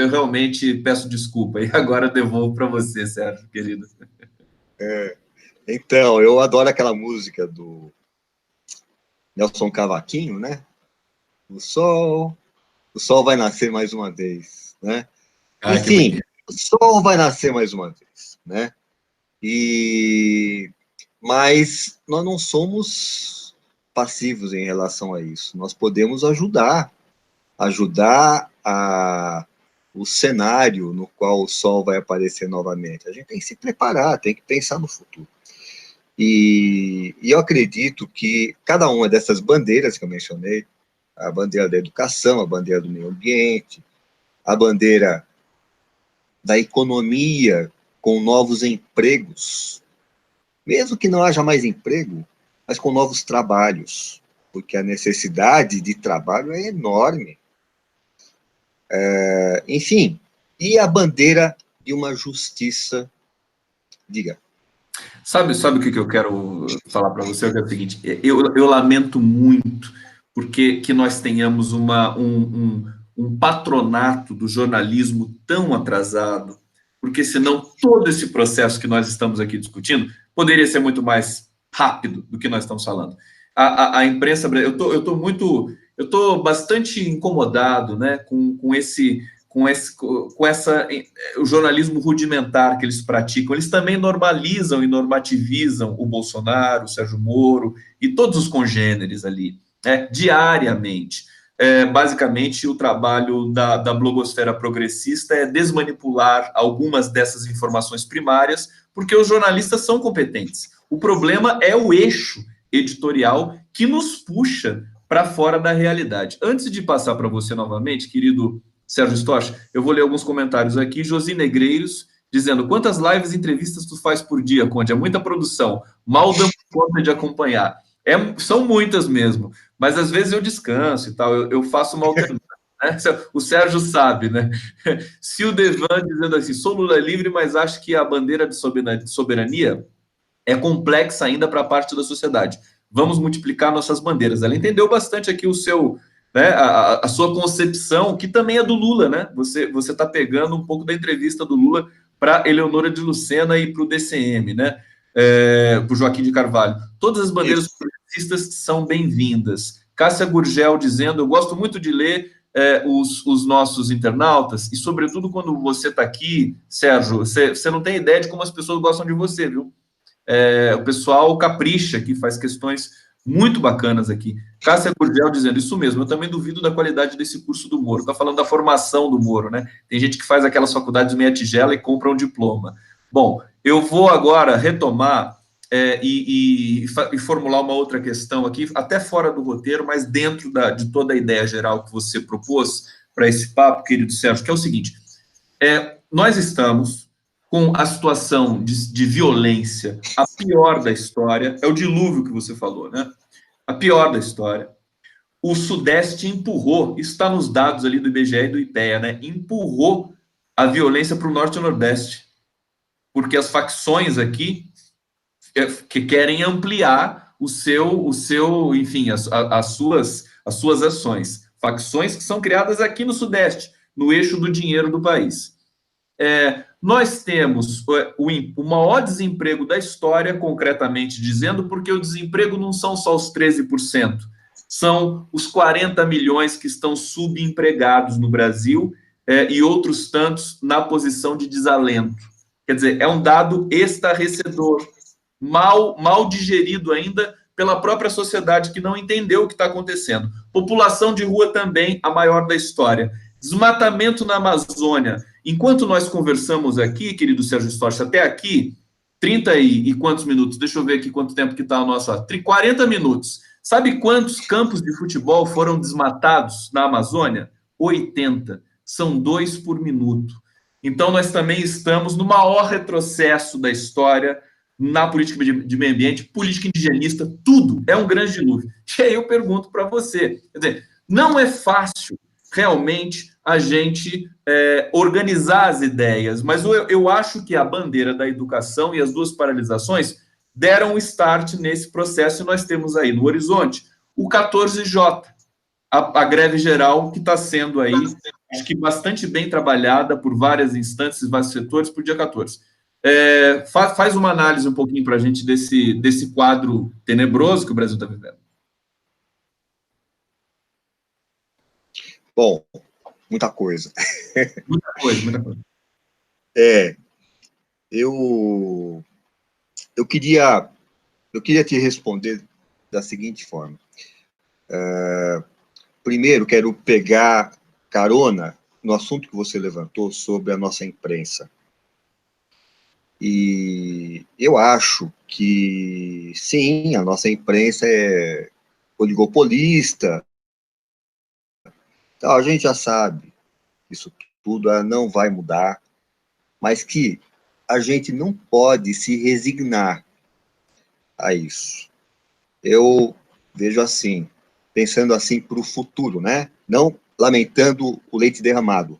realmente peço desculpa, e agora eu devolvo para você, Sérgio, querido. Então, eu adoro aquela música do Nelson Cavaquinho, né? O sol vai nascer mais uma vez, né? Enfim, o sol vai nascer mais uma vez, né? Mas nós não somos passivos em relação a isso. Nós podemos ajudar o cenário no qual o sol vai aparecer novamente. A gente tem que se preparar, tem que pensar no futuro. E eu acredito que cada uma dessas bandeiras que eu mencionei, a bandeira da educação, a bandeira do meio ambiente, a bandeira da economia com novos empregos, mesmo que não haja mais emprego, mas com novos trabalhos, porque a necessidade de trabalho é enorme. Enfim, e a bandeira de uma justiça, diga. Sabe o que eu quero falar para você? É o seguinte, eu lamento muito porque que nós tenhamos um patronato do jornalismo tão atrasado, porque senão todo esse processo que nós estamos aqui discutindo poderia ser muito mais rápido do que nós estamos falando. A imprensa, eu estou bastante incomodado, né, com o jornalismo rudimentar que eles praticam. Eles também normalizam e normativizam o Bolsonaro, o Sérgio Moro e todos os congêneres ali, diariamente. Basicamente, o trabalho da blogosfera progressista é desmanipular algumas dessas informações primárias, porque os jornalistas são competentes. O problema é o eixo editorial que nos puxa para fora da realidade. Antes de passar para você novamente, querido Sérgio Stoch, eu vou ler alguns comentários aqui. Josi Negreiros, dizendo: quantas lives e entrevistas tu faz por dia, Conde? É muita produção. Mal damos conta de acompanhar. São muitas mesmo, mas às vezes eu descanso e tal, eu faço uma alternância. Né? O Sérgio sabe, né? Se o Devan dizendo assim, sou Lula livre, mas acho que a bandeira de soberania é complexa ainda para parte da sociedade. Vamos multiplicar nossas bandeiras. Ela entendeu bastante aqui o seu, né, a sua concepção, que também é do Lula, né? Você está pegando um pouco da entrevista do Lula para Eleonora de Lucena e para o DCM, né? Para o Joaquim de Carvalho. Todas as bandeiras progressistas são bem-vindas. Cássia Gurgel dizendo: eu gosto muito de ler os nossos internautas, e sobretudo quando você está aqui, Sérgio, você não tem ideia de como as pessoas gostam de você, viu? O pessoal capricha aqui, faz questões muito bacanas aqui. Cássia Gurgel dizendo: isso mesmo, eu também duvido da qualidade desse curso do Moro. Está falando da formação do Moro, né? Tem gente que faz aquelas faculdades meia tigela e compra um diploma. Bom, eu vou agora retomar e formular uma outra questão aqui, até fora do roteiro, mas dentro de toda a ideia geral que você propôs para esse papo, querido Sérgio, que é o seguinte: nós estamos com a situação de violência, a pior da história, é o dilúvio que você falou, né? A pior da história. O Sudeste empurrou, isso está nos dados ali do IBGE e do IPEA, né? Empurrou a violência para o Norte e Nordeste, porque as facções aqui que querem ampliar enfim, as suas ações. Facções que são criadas aqui no Sudeste, no eixo do dinheiro do país. Nós temos o maior desemprego da história, concretamente dizendo, porque o desemprego não são só os 13%, são os 40 milhões que estão subempregados no Brasil, e outros tantos na posição de desalento. Quer dizer, é um dado estarrecedor, mal digerido ainda pela própria sociedade, que não entendeu o que está acontecendo. População de rua também, a maior da história. Desmatamento na Amazônia. Enquanto nós conversamos aqui, querido Sérgio Storch, até aqui, 30 e quantos minutos? Deixa eu ver aqui quanto tempo que está o nosso... 40 minutos. Sabe quantos campos de futebol foram desmatados na Amazônia? 80. São 2 por minuto. Então, nós também estamos no maior retrocesso da história na política de meio ambiente, política indigenista, tudo é um grande dilúvio. E aí eu pergunto para você, quer dizer, não é fácil realmente a gente organizar as ideias, mas eu acho que a bandeira da educação e as duas paralisações deram um start nesse processo, e nós temos aí no horizonte o 14J, a greve geral que está sendo aí, acho que bastante bem trabalhada por várias instâncias, vários setores, para o dia 14. Faz uma análise um pouquinho para a gente desse quadro tenebroso que o Brasil está vivendo. Bom, muita coisa. Muita coisa. Eu queria te responder da seguinte forma. Primeiro, quero pegar carona no assunto que você levantou sobre a nossa imprensa. E eu acho que, sim, a nossa imprensa é oligopolista. Então, a gente já sabe, isso tudo não vai mudar, mas que a gente não pode se resignar a isso. Eu vejo assim, pensando assim para o futuro, né? Não lamentando o leite derramado.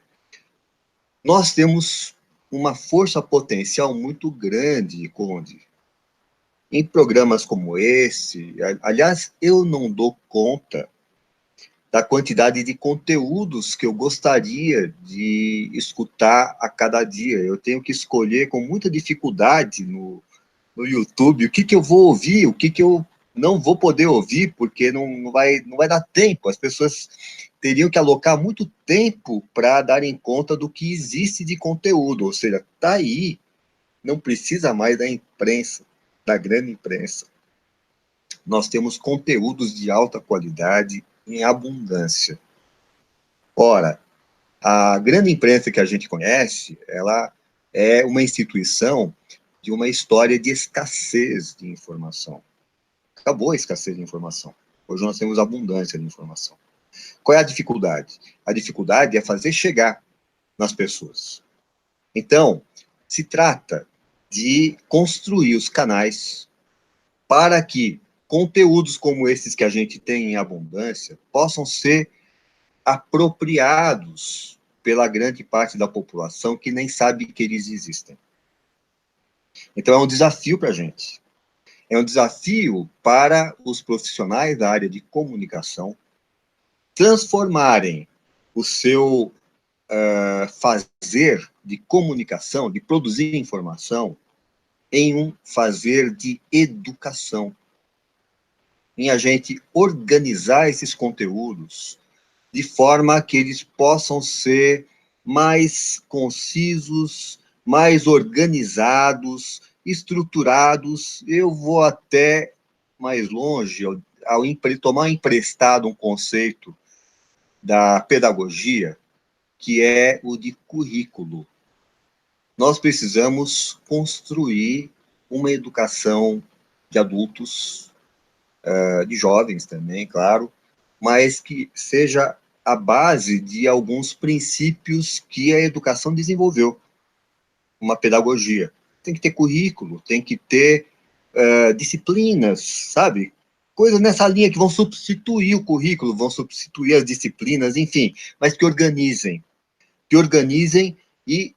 Nós temos uma força potencial muito grande, Conde. Em programas como esse, aliás, eu não dou conta da quantidade de conteúdos que eu gostaria de escutar a cada dia. Eu tenho que escolher com muita dificuldade no YouTube o que eu vou ouvir, o que eu não vou poder ouvir, porque não vai dar tempo. As pessoas teriam que alocar muito tempo para darem conta do que existe de conteúdo, ou seja, está aí, não precisa mais da imprensa, da grande imprensa. Nós temos conteúdos de alta qualidade em abundância. Ora, a grande imprensa que a gente conhece, ela é uma instituição de uma história de escassez de informação. Acabou a escassez de informação. Hoje nós temos abundância de informação. Qual é a dificuldade? A dificuldade é fazer chegar nas pessoas. Então, se trata de construir os canais para que conteúdos como esses que a gente tem em abundância possam ser apropriados pela grande parte da população que nem sabe que eles existem. Então, é um desafio para a gente. É um desafio para os profissionais da área de comunicação transformarem o seu fazer de comunicação, de produzir informação, em um fazer de educação. Em a gente organizar esses conteúdos de forma que eles possam ser mais concisos, mais organizados, estruturados. Eu vou até mais longe, ao tomar emprestado um conceito da pedagogia, que é o de currículo. Nós precisamos construir uma educação de adultos, de jovens também, claro, mas que seja a base de alguns princípios que a educação desenvolveu. Uma pedagogia. Tem que ter currículo, tem que ter disciplinas, sabe? Coisas nessa linha que vão substituir o currículo, vão substituir as disciplinas, enfim, mas que organizem e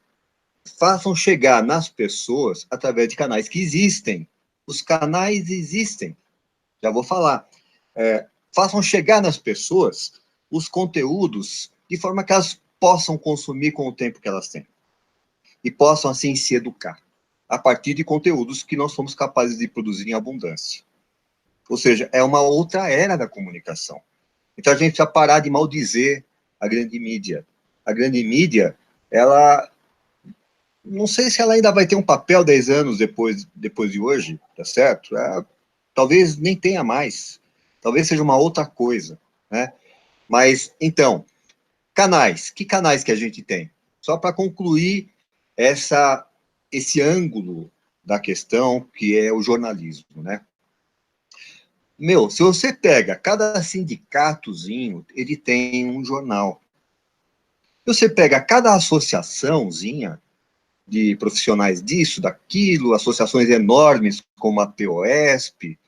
façam chegar nas pessoas através de canais que existem. Os canais existem. já vou falar. Façam chegar nas pessoas os conteúdos de forma que elas possam consumir com o tempo que elas têm. E possam, assim, se educar a partir de conteúdos que nós somos capazes de produzir em abundância. Ou seja, é uma outra era da comunicação. Então, a gente precisa parar de maldizer a grande mídia. A grande mídia, ela... Não sei se ela ainda vai ter um papel 10 anos depois de hoje, tá certo? Talvez nem tenha mais. Talvez seja uma outra coisa, né? Mas, então, canais. Que canais que a gente tem? Só para concluir esse ângulo da questão, que é o jornalismo, né? Se você pega cada sindicatozinho, ele tem um jornal. Se você pega cada associaçãozinha de profissionais disso, daquilo, associações enormes, como a POSP,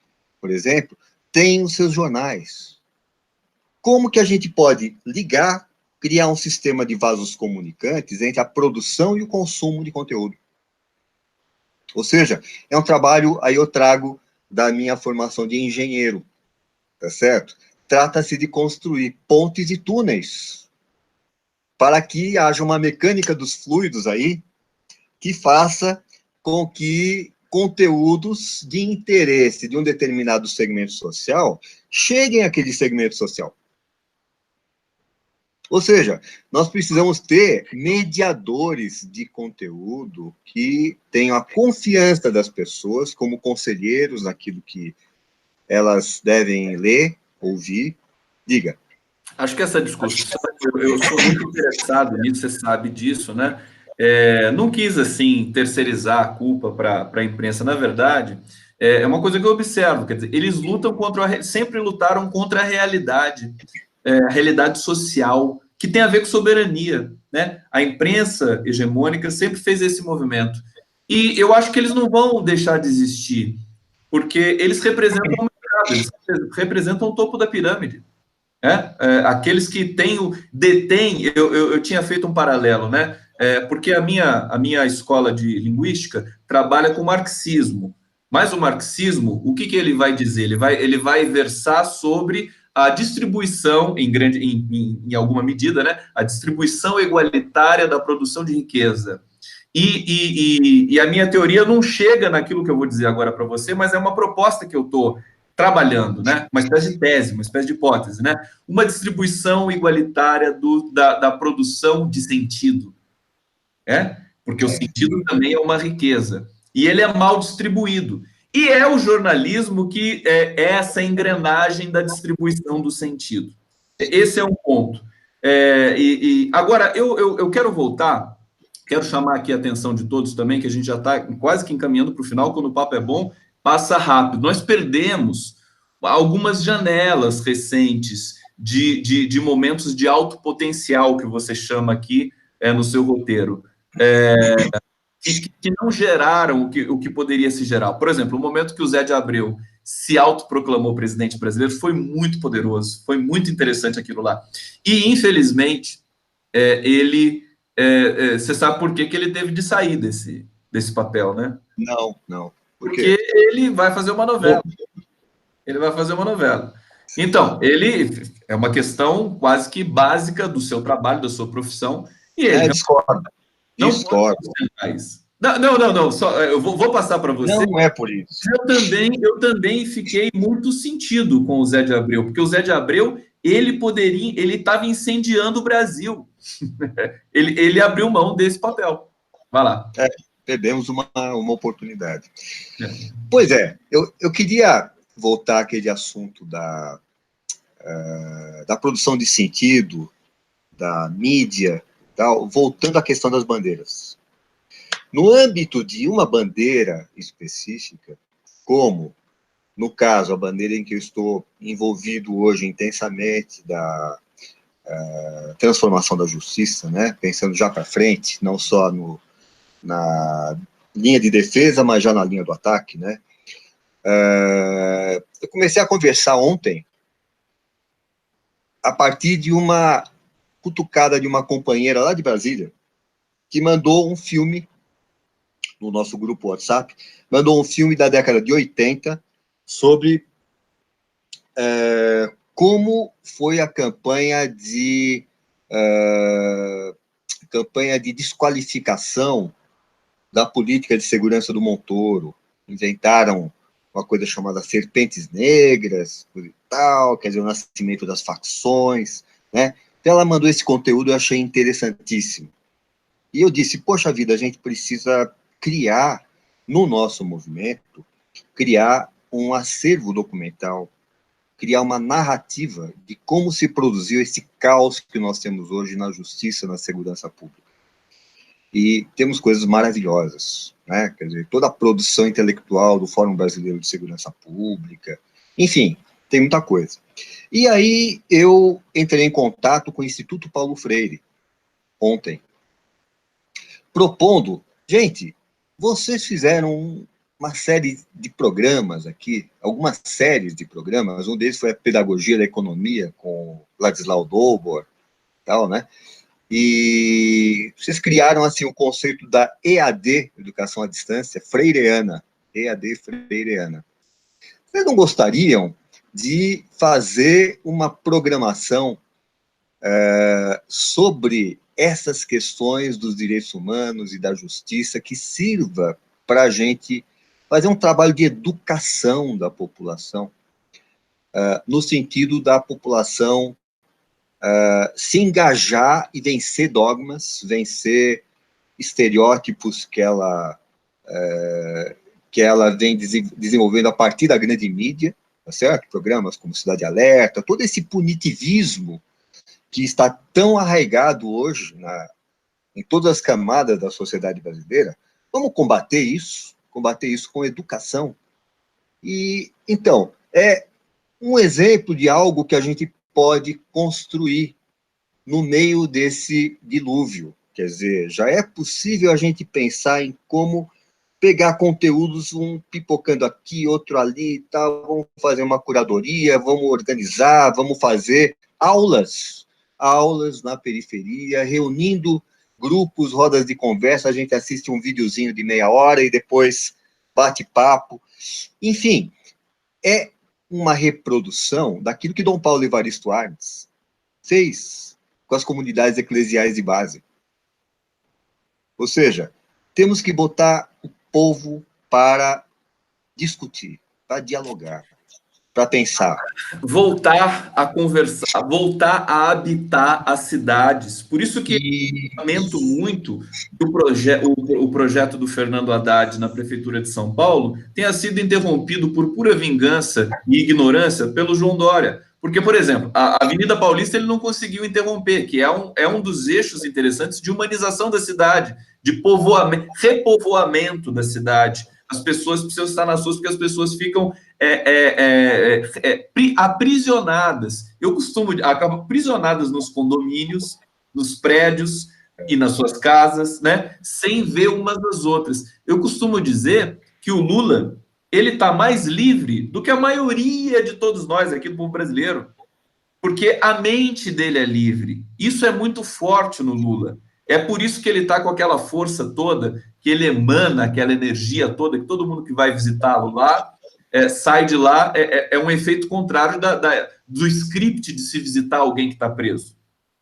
por exemplo, tem os seus jornais. Como que a gente pode ligar, criar um sistema de vasos comunicantes entre a produção e o consumo de conteúdo? Ou seja, é um trabalho, aí eu trago da minha formação de engenheiro, tá certo? Trata-se de construir pontes e túneis para que haja uma mecânica dos fluidos aí que faça com que conteúdos de interesse de um determinado segmento social cheguem àquele segmento social. Ou seja, nós precisamos ter mediadores de conteúdo que tenham a confiança das pessoas como conselheiros naquilo que elas devem ler, ouvir. Diga. Acho que essa discussão, eu sou muito interessado nisso, você sabe disso, né? Não quis, assim, terceirizar a culpa para a imprensa. Na verdade, é uma coisa que eu observo, quer dizer, eles lutam sempre lutaram contra a realidade social, que tem a ver com soberania, né? A imprensa hegemônica sempre fez esse movimento. E eu acho que eles não vão deixar de existir, porque eles representam o mercado, eles representam o topo da pirâmide. Aqueles que detêm, eu tinha feito um paralelo, né? Porque a minha escola de linguística trabalha com marxismo, mas o marxismo, o que ele vai dizer? Ele vai versar sobre a distribuição, em alguma medida, né? A distribuição igualitária da produção de riqueza. E a minha teoria não chega naquilo que eu vou dizer agora para você, mas é uma proposta que eu estou trabalhando, né? Uma espécie de tese, uma espécie de hipótese, né? Uma distribuição igualitária da produção de sentido, porque o sentido também é uma riqueza, e ele é mal distribuído. E é o jornalismo que é essa engrenagem da distribuição do sentido. Esse é um ponto. Agora, eu quero voltar, quero chamar aqui a atenção de todos também, que a gente já está quase que encaminhando para o final, quando o papo é bom, passa rápido. Nós perdemos algumas janelas recentes de momentos de alto potencial, que você chama aqui no seu roteiro, que não geraram o que poderia se gerar. Por exemplo, o momento que o Zé de Abreu se autoproclamou presidente brasileiro foi muito poderoso, foi muito interessante aquilo lá. E, infelizmente, você sabe por que ele teve de sair desse papel, né? Não. Porque ele vai fazer uma novela. Ele vai fazer uma novela. Então, ele é uma questão quase que básica do seu trabalho, da sua profissão, e ele discordo. não pode sustentar isso. Não. Só, eu vou passar para você. Não é por isso. Eu também fiquei muito sentido com o Zé de Abreu, porque o Zé de Abreu, ele estava incendiando o Brasil. ele abriu mão desse papel. Vai lá. Perdemos uma oportunidade. Pois é, eu queria voltar àquele assunto da produção de sentido, da mídia, voltando à questão das bandeiras. No âmbito de uma bandeira específica, como, no caso, a bandeira em que eu estou envolvido hoje intensamente, da transformação da justiça, né? Pensando já para frente, não só na linha de defesa, mas já na linha do ataque, né? Eu comecei a conversar ontem a partir de uma cutucada de uma companheira lá de Brasília, que mandou um filme no nosso grupo WhatsApp, mandou um filme da década de 80 sobre como foi a campanha de desqualificação da política de segurança do Montoro. Inventaram uma coisa chamada serpentes negras, coisa e tal, quer dizer, o nascimento das facções, né? Então ela mandou esse conteúdo, eu achei interessantíssimo. E eu disse, poxa vida, a gente precisa criar, no nosso movimento, criar um acervo documental, criar uma narrativa de como se produziu esse caos que nós temos hoje na justiça, na segurança pública. E temos coisas maravilhosas, né? Quer dizer, toda a produção intelectual do Fórum Brasileiro de Segurança Pública, enfim, tem muita coisa. E aí eu entrei em contato com o Instituto Paulo Freire, ontem, propondo, gente, vocês fizeram uma série de programas aqui, algumas séries de programas, um deles foi a Pedagogia da Economia, com Ladislau Dobor, tal, né? E vocês criaram, assim, o conceito da EAD, Educação à Distância, Freireana, EAD Freireana. Vocês não gostariam de fazer uma programação sobre essas questões dos direitos humanos e da justiça que sirva para a gente fazer um trabalho de educação da população, no sentido da população se engajar e vencer dogmas, vencer estereótipos que ela vem desenvolvendo a partir da grande mídia, tá certo? Programas como Cidade Alerta, todo esse punitivismo que está tão arraigado hoje em todas as camadas da sociedade brasileira. Vamos combater isso com educação. E, então, é um exemplo de algo que a gente pode construir no meio desse dilúvio. Quer dizer, já é possível a gente pensar em como pegar conteúdos, um pipocando aqui, outro ali e tal, vamos fazer uma curadoria, vamos organizar, vamos fazer aulas na periferia, reunindo grupos, rodas de conversa, a gente assiste um videozinho de meia hora e depois bate papo. Enfim, é uma reprodução daquilo que Dom Paulo Evaristo Arnes fez com as comunidades eclesiais de base. Ou seja, temos que botar o povo para discutir, para dialogar, para pensar. Voltar a conversar, voltar a habitar as cidades. Por isso que eu lamento muito que o projeto do Fernando Haddad na Prefeitura de São Paulo tenha sido interrompido por pura vingança e ignorância pelo João Dória. Porque, por exemplo, a Avenida Paulista ele não conseguiu interromper, que é um dos eixos interessantes de humanização da cidade, de repovoamento da cidade. As pessoas precisam estar nas ruas porque as pessoas ficam aprisionadas. Acabam aprisionadas nos condomínios, nos prédios e nas suas casas, né, sem ver umas das outras. Eu costumo dizer que o Lula ele está mais livre do que a maioria de todos nós aqui do povo brasileiro, porque a mente dele é livre. Isso é muito forte no Lula. É por isso que ele está com aquela força toda, que ele emana aquela energia toda, que todo mundo que vai visitá-lo lá sai de lá, é um efeito contrário do script de se visitar alguém que está preso.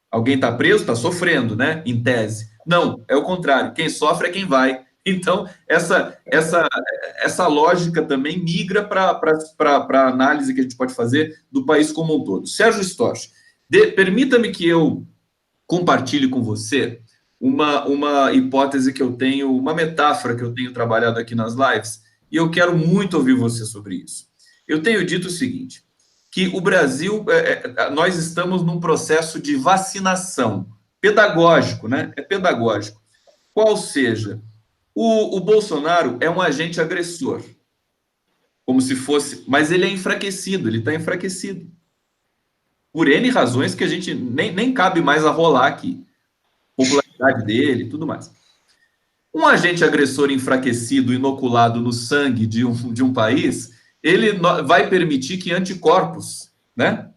Alguém está preso, está sofrendo, né? Em tese. Não, é o contrário. Quem sofre é quem vai. Então, essa lógica também migra para a análise que a gente pode fazer do país como um todo. Sérgio Storch, permita-me que eu compartilhe com você uma hipótese que eu tenho, uma metáfora que eu tenho trabalhado aqui nas lives, e eu quero muito ouvir você sobre isso. Eu tenho dito o seguinte, que o Brasil, nós estamos num processo de vacinação pedagógico, né? É pedagógico. Qual seja, o Bolsonaro é um agente agressor, como se fosse, mas ele é enfraquecido, ele está enfraquecido. Por N razões que a gente nem cabe mais a rolar aqui. Popularidade dele e tudo mais. Um agente agressor enfraquecido, inoculado no sangue de um país, ele vai permitir que anticorpos, né,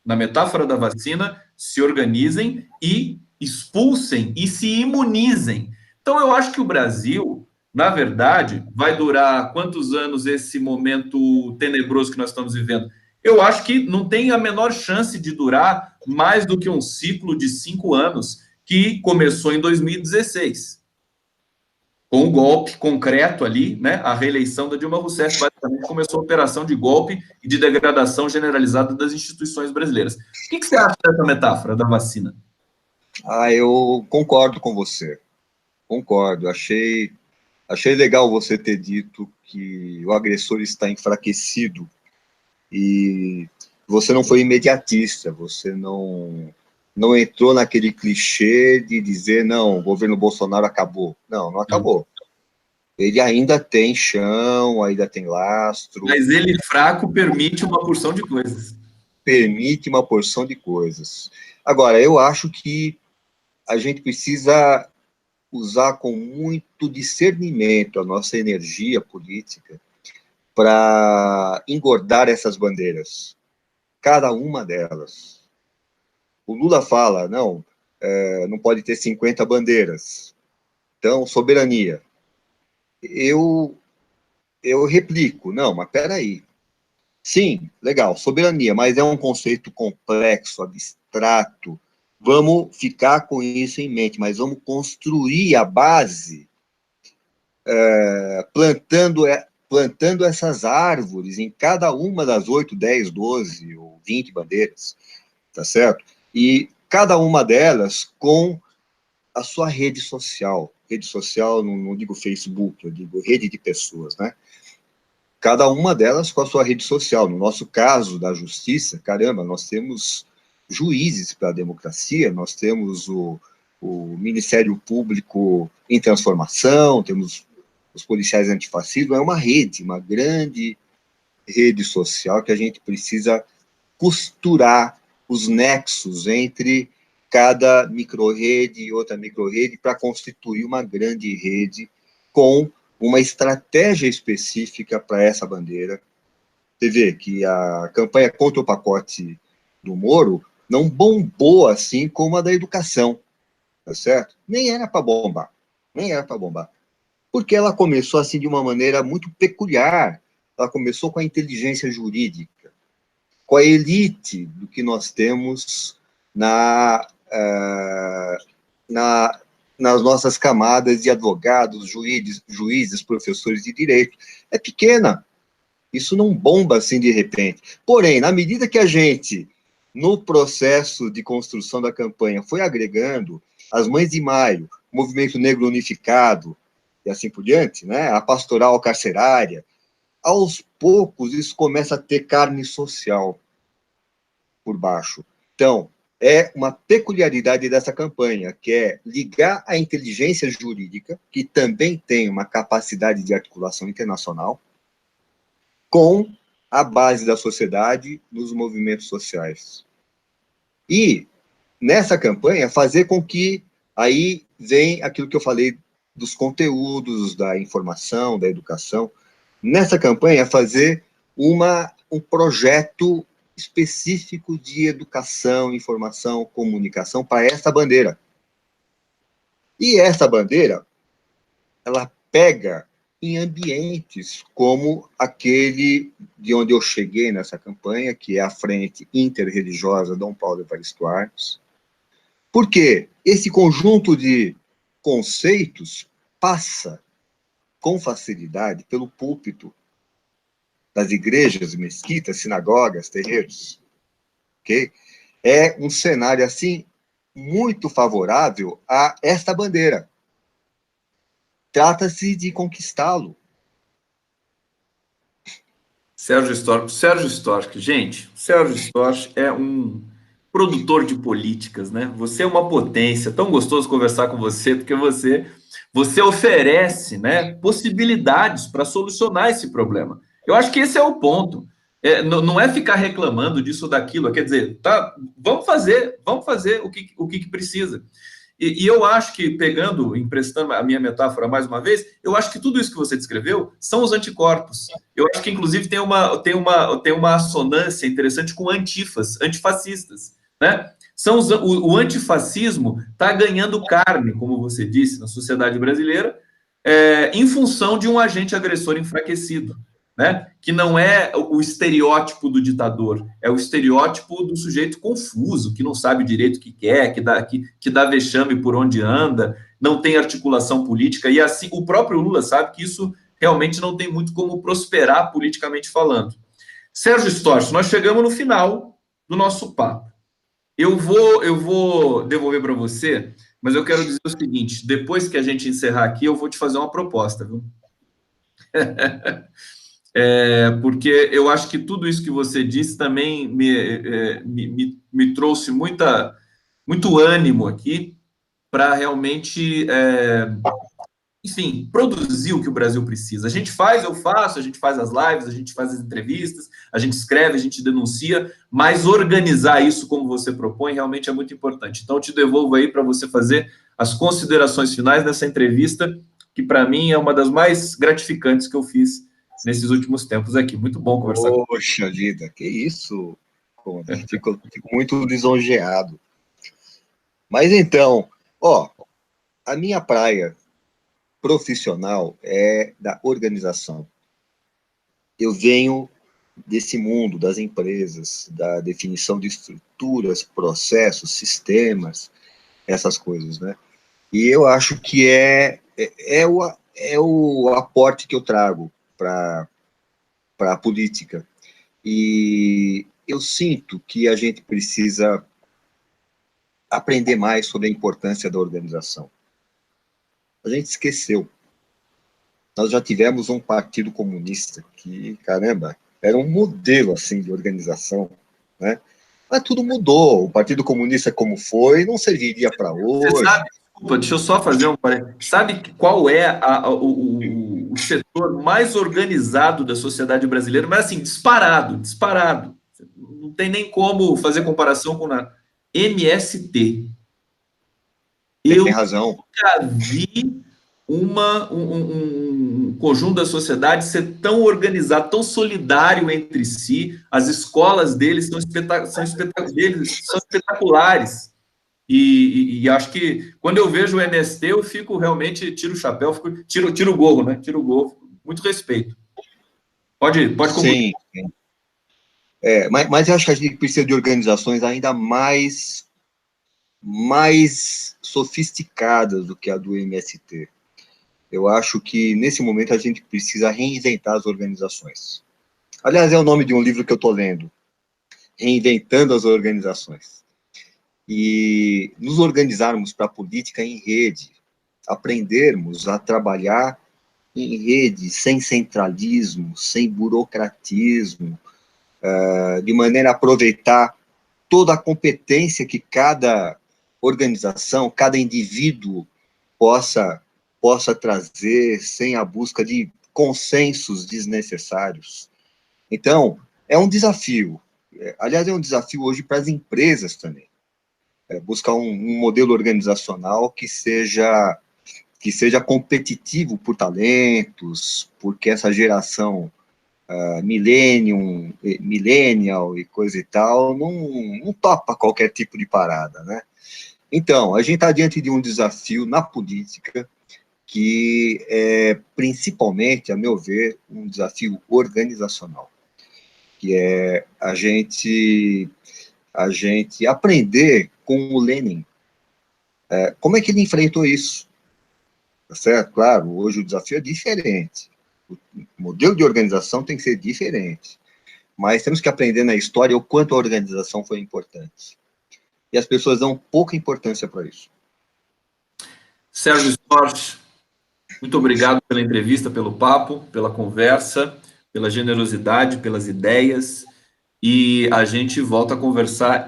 na metáfora da vacina, se organizem e expulsem e se imunizem. Então, eu acho que o Brasil, na verdade, vai durar quantos anos esse momento tenebroso que nós estamos vivendo? eu acho que não tem a menor chance de durar mais do que um ciclo de 5 anos que começou em 2016. Com um golpe concreto ali, né, a reeleição da Dilma Rousseff, basicamente começou a operação de golpe e de degradação generalizada das instituições brasileiras. O que você acha dessa metáfora da vacina? Eu concordo com você. Concordo. Achei legal você ter dito que o agressor está enfraquecido e você não foi imediatista, você não entrou naquele clichê de dizer, não, o governo Bolsonaro acabou. Não acabou. Ele ainda tem chão, ainda tem lastro. Mas ele fraco permite uma porção de coisas. Permite uma porção de coisas. Agora, eu acho que a gente precisa usar com muito discernimento a nossa energia política para engordar essas bandeiras, cada uma delas. O Lula fala, não pode ter 50 bandeiras. Então, soberania. Eu replico, não, mas peraí. Sim, legal, soberania, mas é um conceito complexo, abstrato. Vamos ficar com isso em mente, mas vamos construir a base plantando essas árvores em cada uma das 8, 10, 12 ou 20 bandeiras, tá certo? E cada uma delas com a sua rede social. Rede social, não digo Facebook, eu digo rede de pessoas, né? Cada uma delas com a sua rede social. No nosso caso da justiça, caramba, nós temos juízes para a democracia, nós temos o Ministério Público em transformação, temos os policiais antifascismo, é uma rede, uma grande rede social que a gente precisa costurar os nexos entre cada microrrede e outra microrrede para constituir uma grande rede com uma estratégia específica para essa bandeira. Você vê que a campanha contra o pacote do Moro não bombou assim como a da educação, tá certo? Nem era para bombar, porque ela começou assim de uma maneira muito peculiar. Ela começou com a inteligência jurídica, com a elite do que nós temos nas nossas camadas de advogados, juízes, professores de direito. É pequena. Isso não bomba assim de repente. Porém, na medida que a gente, no processo de construção da campanha, foi agregando as Mães de Maio, o Movimento Negro Unificado, e assim por diante, né, a pastoral carcerária, aos poucos isso começa a ter carne social por baixo. Então, é uma peculiaridade dessa campanha, que é ligar a inteligência jurídica, que também tem uma capacidade de articulação internacional, com a base da sociedade nos movimentos sociais. E, nessa campanha, fazer com que aí vem aquilo que eu falei dos conteúdos, da informação, da educação. Nessa campanha, fazer um projeto específico de educação, informação, comunicação para essa bandeira. E essa bandeira, ela pega em ambientes como aquele de onde eu cheguei nessa campanha, que é a Frente Interreligiosa Dom Paulo Evaristo Arnes, porque esse conjunto de conceitos passa com facilidade pelo púlpito das igrejas, mesquitas, sinagogas, terreiros, ok? É um cenário, assim, muito favorável a esta bandeira. Trata-se de conquistá-lo. Sérgio Storch, gente, Sérgio Storch é um produtor de políticas, né? Você é uma potência, tão gostoso conversar com você, porque você oferece, né, possibilidades para solucionar esse problema. Eu acho que esse é o ponto. Não é ficar reclamando disso ou daquilo, quer dizer, tá, vamos fazer o que precisa. E eu acho que, emprestando a minha metáfora mais uma vez, eu acho que tudo isso que você descreveu são os anticorpos. Eu acho que, inclusive, tem uma assonância interessante com antifascistas, né? O antifascismo está ganhando carne, como você disse, na sociedade brasileira, em função de um agente agressor enfraquecido. né? Que não é o estereótipo do ditador, é o estereótipo do sujeito confuso, que não sabe direito o que quer, que dá vexame por onde anda, não tem articulação política, e assim o próprio Lula sabe que isso realmente não tem muito como prosperar politicamente falando. Sérgio Storch, nós chegamos no final do nosso papo. Eu vou devolver para você, mas eu quero dizer o seguinte: depois que a gente encerrar aqui, eu vou te fazer uma proposta, viu? Porque eu acho que tudo isso que você disse também me trouxe muito ânimo aqui para realmente, enfim, produzir o que o Brasil precisa. Eu faço, a gente faz as lives, a gente faz as entrevistas, a gente escreve, a gente denuncia, mas organizar isso como você propõe realmente é muito importante. Então, eu te devolvo aí para você fazer as considerações finais dessa entrevista, que para mim é uma das mais gratificantes que eu fiz nesses últimos tempos aqui. Muito bom conversar com você. Poxa vida, que isso, Conde. Fico muito lisonjeado. Mas então, a minha praia profissional é da organização. Eu venho desse mundo das empresas, da definição de estruturas, processos, sistemas, essas coisas, né? E eu acho que é o aporte que eu trago para a política. E eu sinto que a gente precisa aprender mais sobre a importância da organização. A gente esqueceu. Nós já tivemos um partido comunista que, caramba, era um modelo, assim, de organização, né? Mas tudo mudou. O Partido Comunista, como foi, não serviria para hoje. Você sabe, desculpa, deixa eu só fazer um parênteses. Sabe qual é o setor mais organizado da sociedade brasileira? Mas assim, disparado. Não tem nem como fazer comparação com a MST. Eu tem razão. nunca vi um conjunto da sociedade ser tão organizado, tão solidário entre si. As escolas deles são espetaculares. E acho que quando eu vejo o MST, eu fico realmente, tiro o chapéu, tiro o gorro, né? Tiro o gorro. Muito respeito. Pode concluir. Sim. Mas eu acho que a gente precisa de organizações ainda mais sofisticadas do que a do MST. Eu acho que, nesse momento, a gente precisa reinventar as organizações. Aliás, é o nome de um livro que eu estou lendo, Reinventando as Organizações. E nos organizarmos para a política em rede, aprendermos a trabalhar em rede, sem centralismo, sem burocratismo, de maneira a aproveitar toda a competência que cada organização, cada indivíduo possa trazer, sem a busca de consensos desnecessários. Então, é um desafio. Aliás, é um desafio hoje para as empresas também. Buscar um modelo organizacional que seja competitivo por talentos, porque essa geração millennial e coisa e tal, não topa qualquer tipo de parada, né? Então, a gente está diante de um desafio na política que é, principalmente, a meu ver, um desafio organizacional, que é a gente aprender com o Lenin. Como é que ele enfrentou isso? Tá certo? Claro, hoje o desafio é diferente. O modelo de organização tem que ser diferente. Mas temos que aprender na história o quanto a organização foi importante. E as pessoas dão pouca importância para isso. Sérgio Storch, muito obrigado pela entrevista, pelo papo, pela conversa, pela generosidade, pelas ideias. E a gente volta a conversar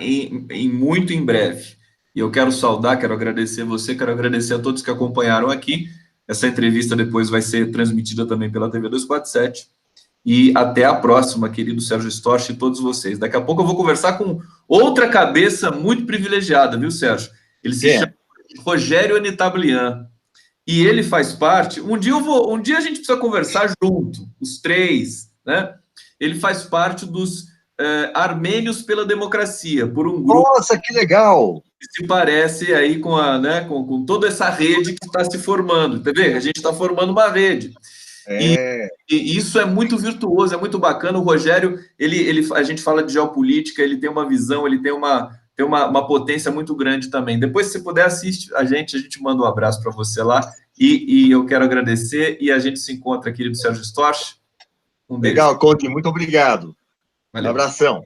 muito em breve. E eu quero quero agradecer você, quero agradecer a todos que acompanharam aqui. Essa entrevista depois vai ser transmitida também pela TV 247. E até a próxima, querido Sérgio Storch e todos vocês. Daqui a pouco eu vou conversar com outra cabeça muito privilegiada, viu, Sérgio? Ele se chama Rogério Anitablian. E ele faz parte. Um dia a gente precisa conversar junto, os três, né? Ele faz parte dos Armênios pela Democracia, por um grupo. Nossa, que legal! Que se parece aí com toda essa rede que está se formando. Tá vendo? A gente está formando uma rede. E isso é muito virtuoso, é muito bacana. O Rogério, a gente fala de geopolítica, ele tem uma visão, ele tem uma potência muito grande também. Depois, se puder, assiste a gente manda um abraço para você lá. E eu quero agradecer, e a gente se encontra, querido Sérgio Storch. Um beijo. Legal, Conde, muito obrigado. Valeu. Um abração.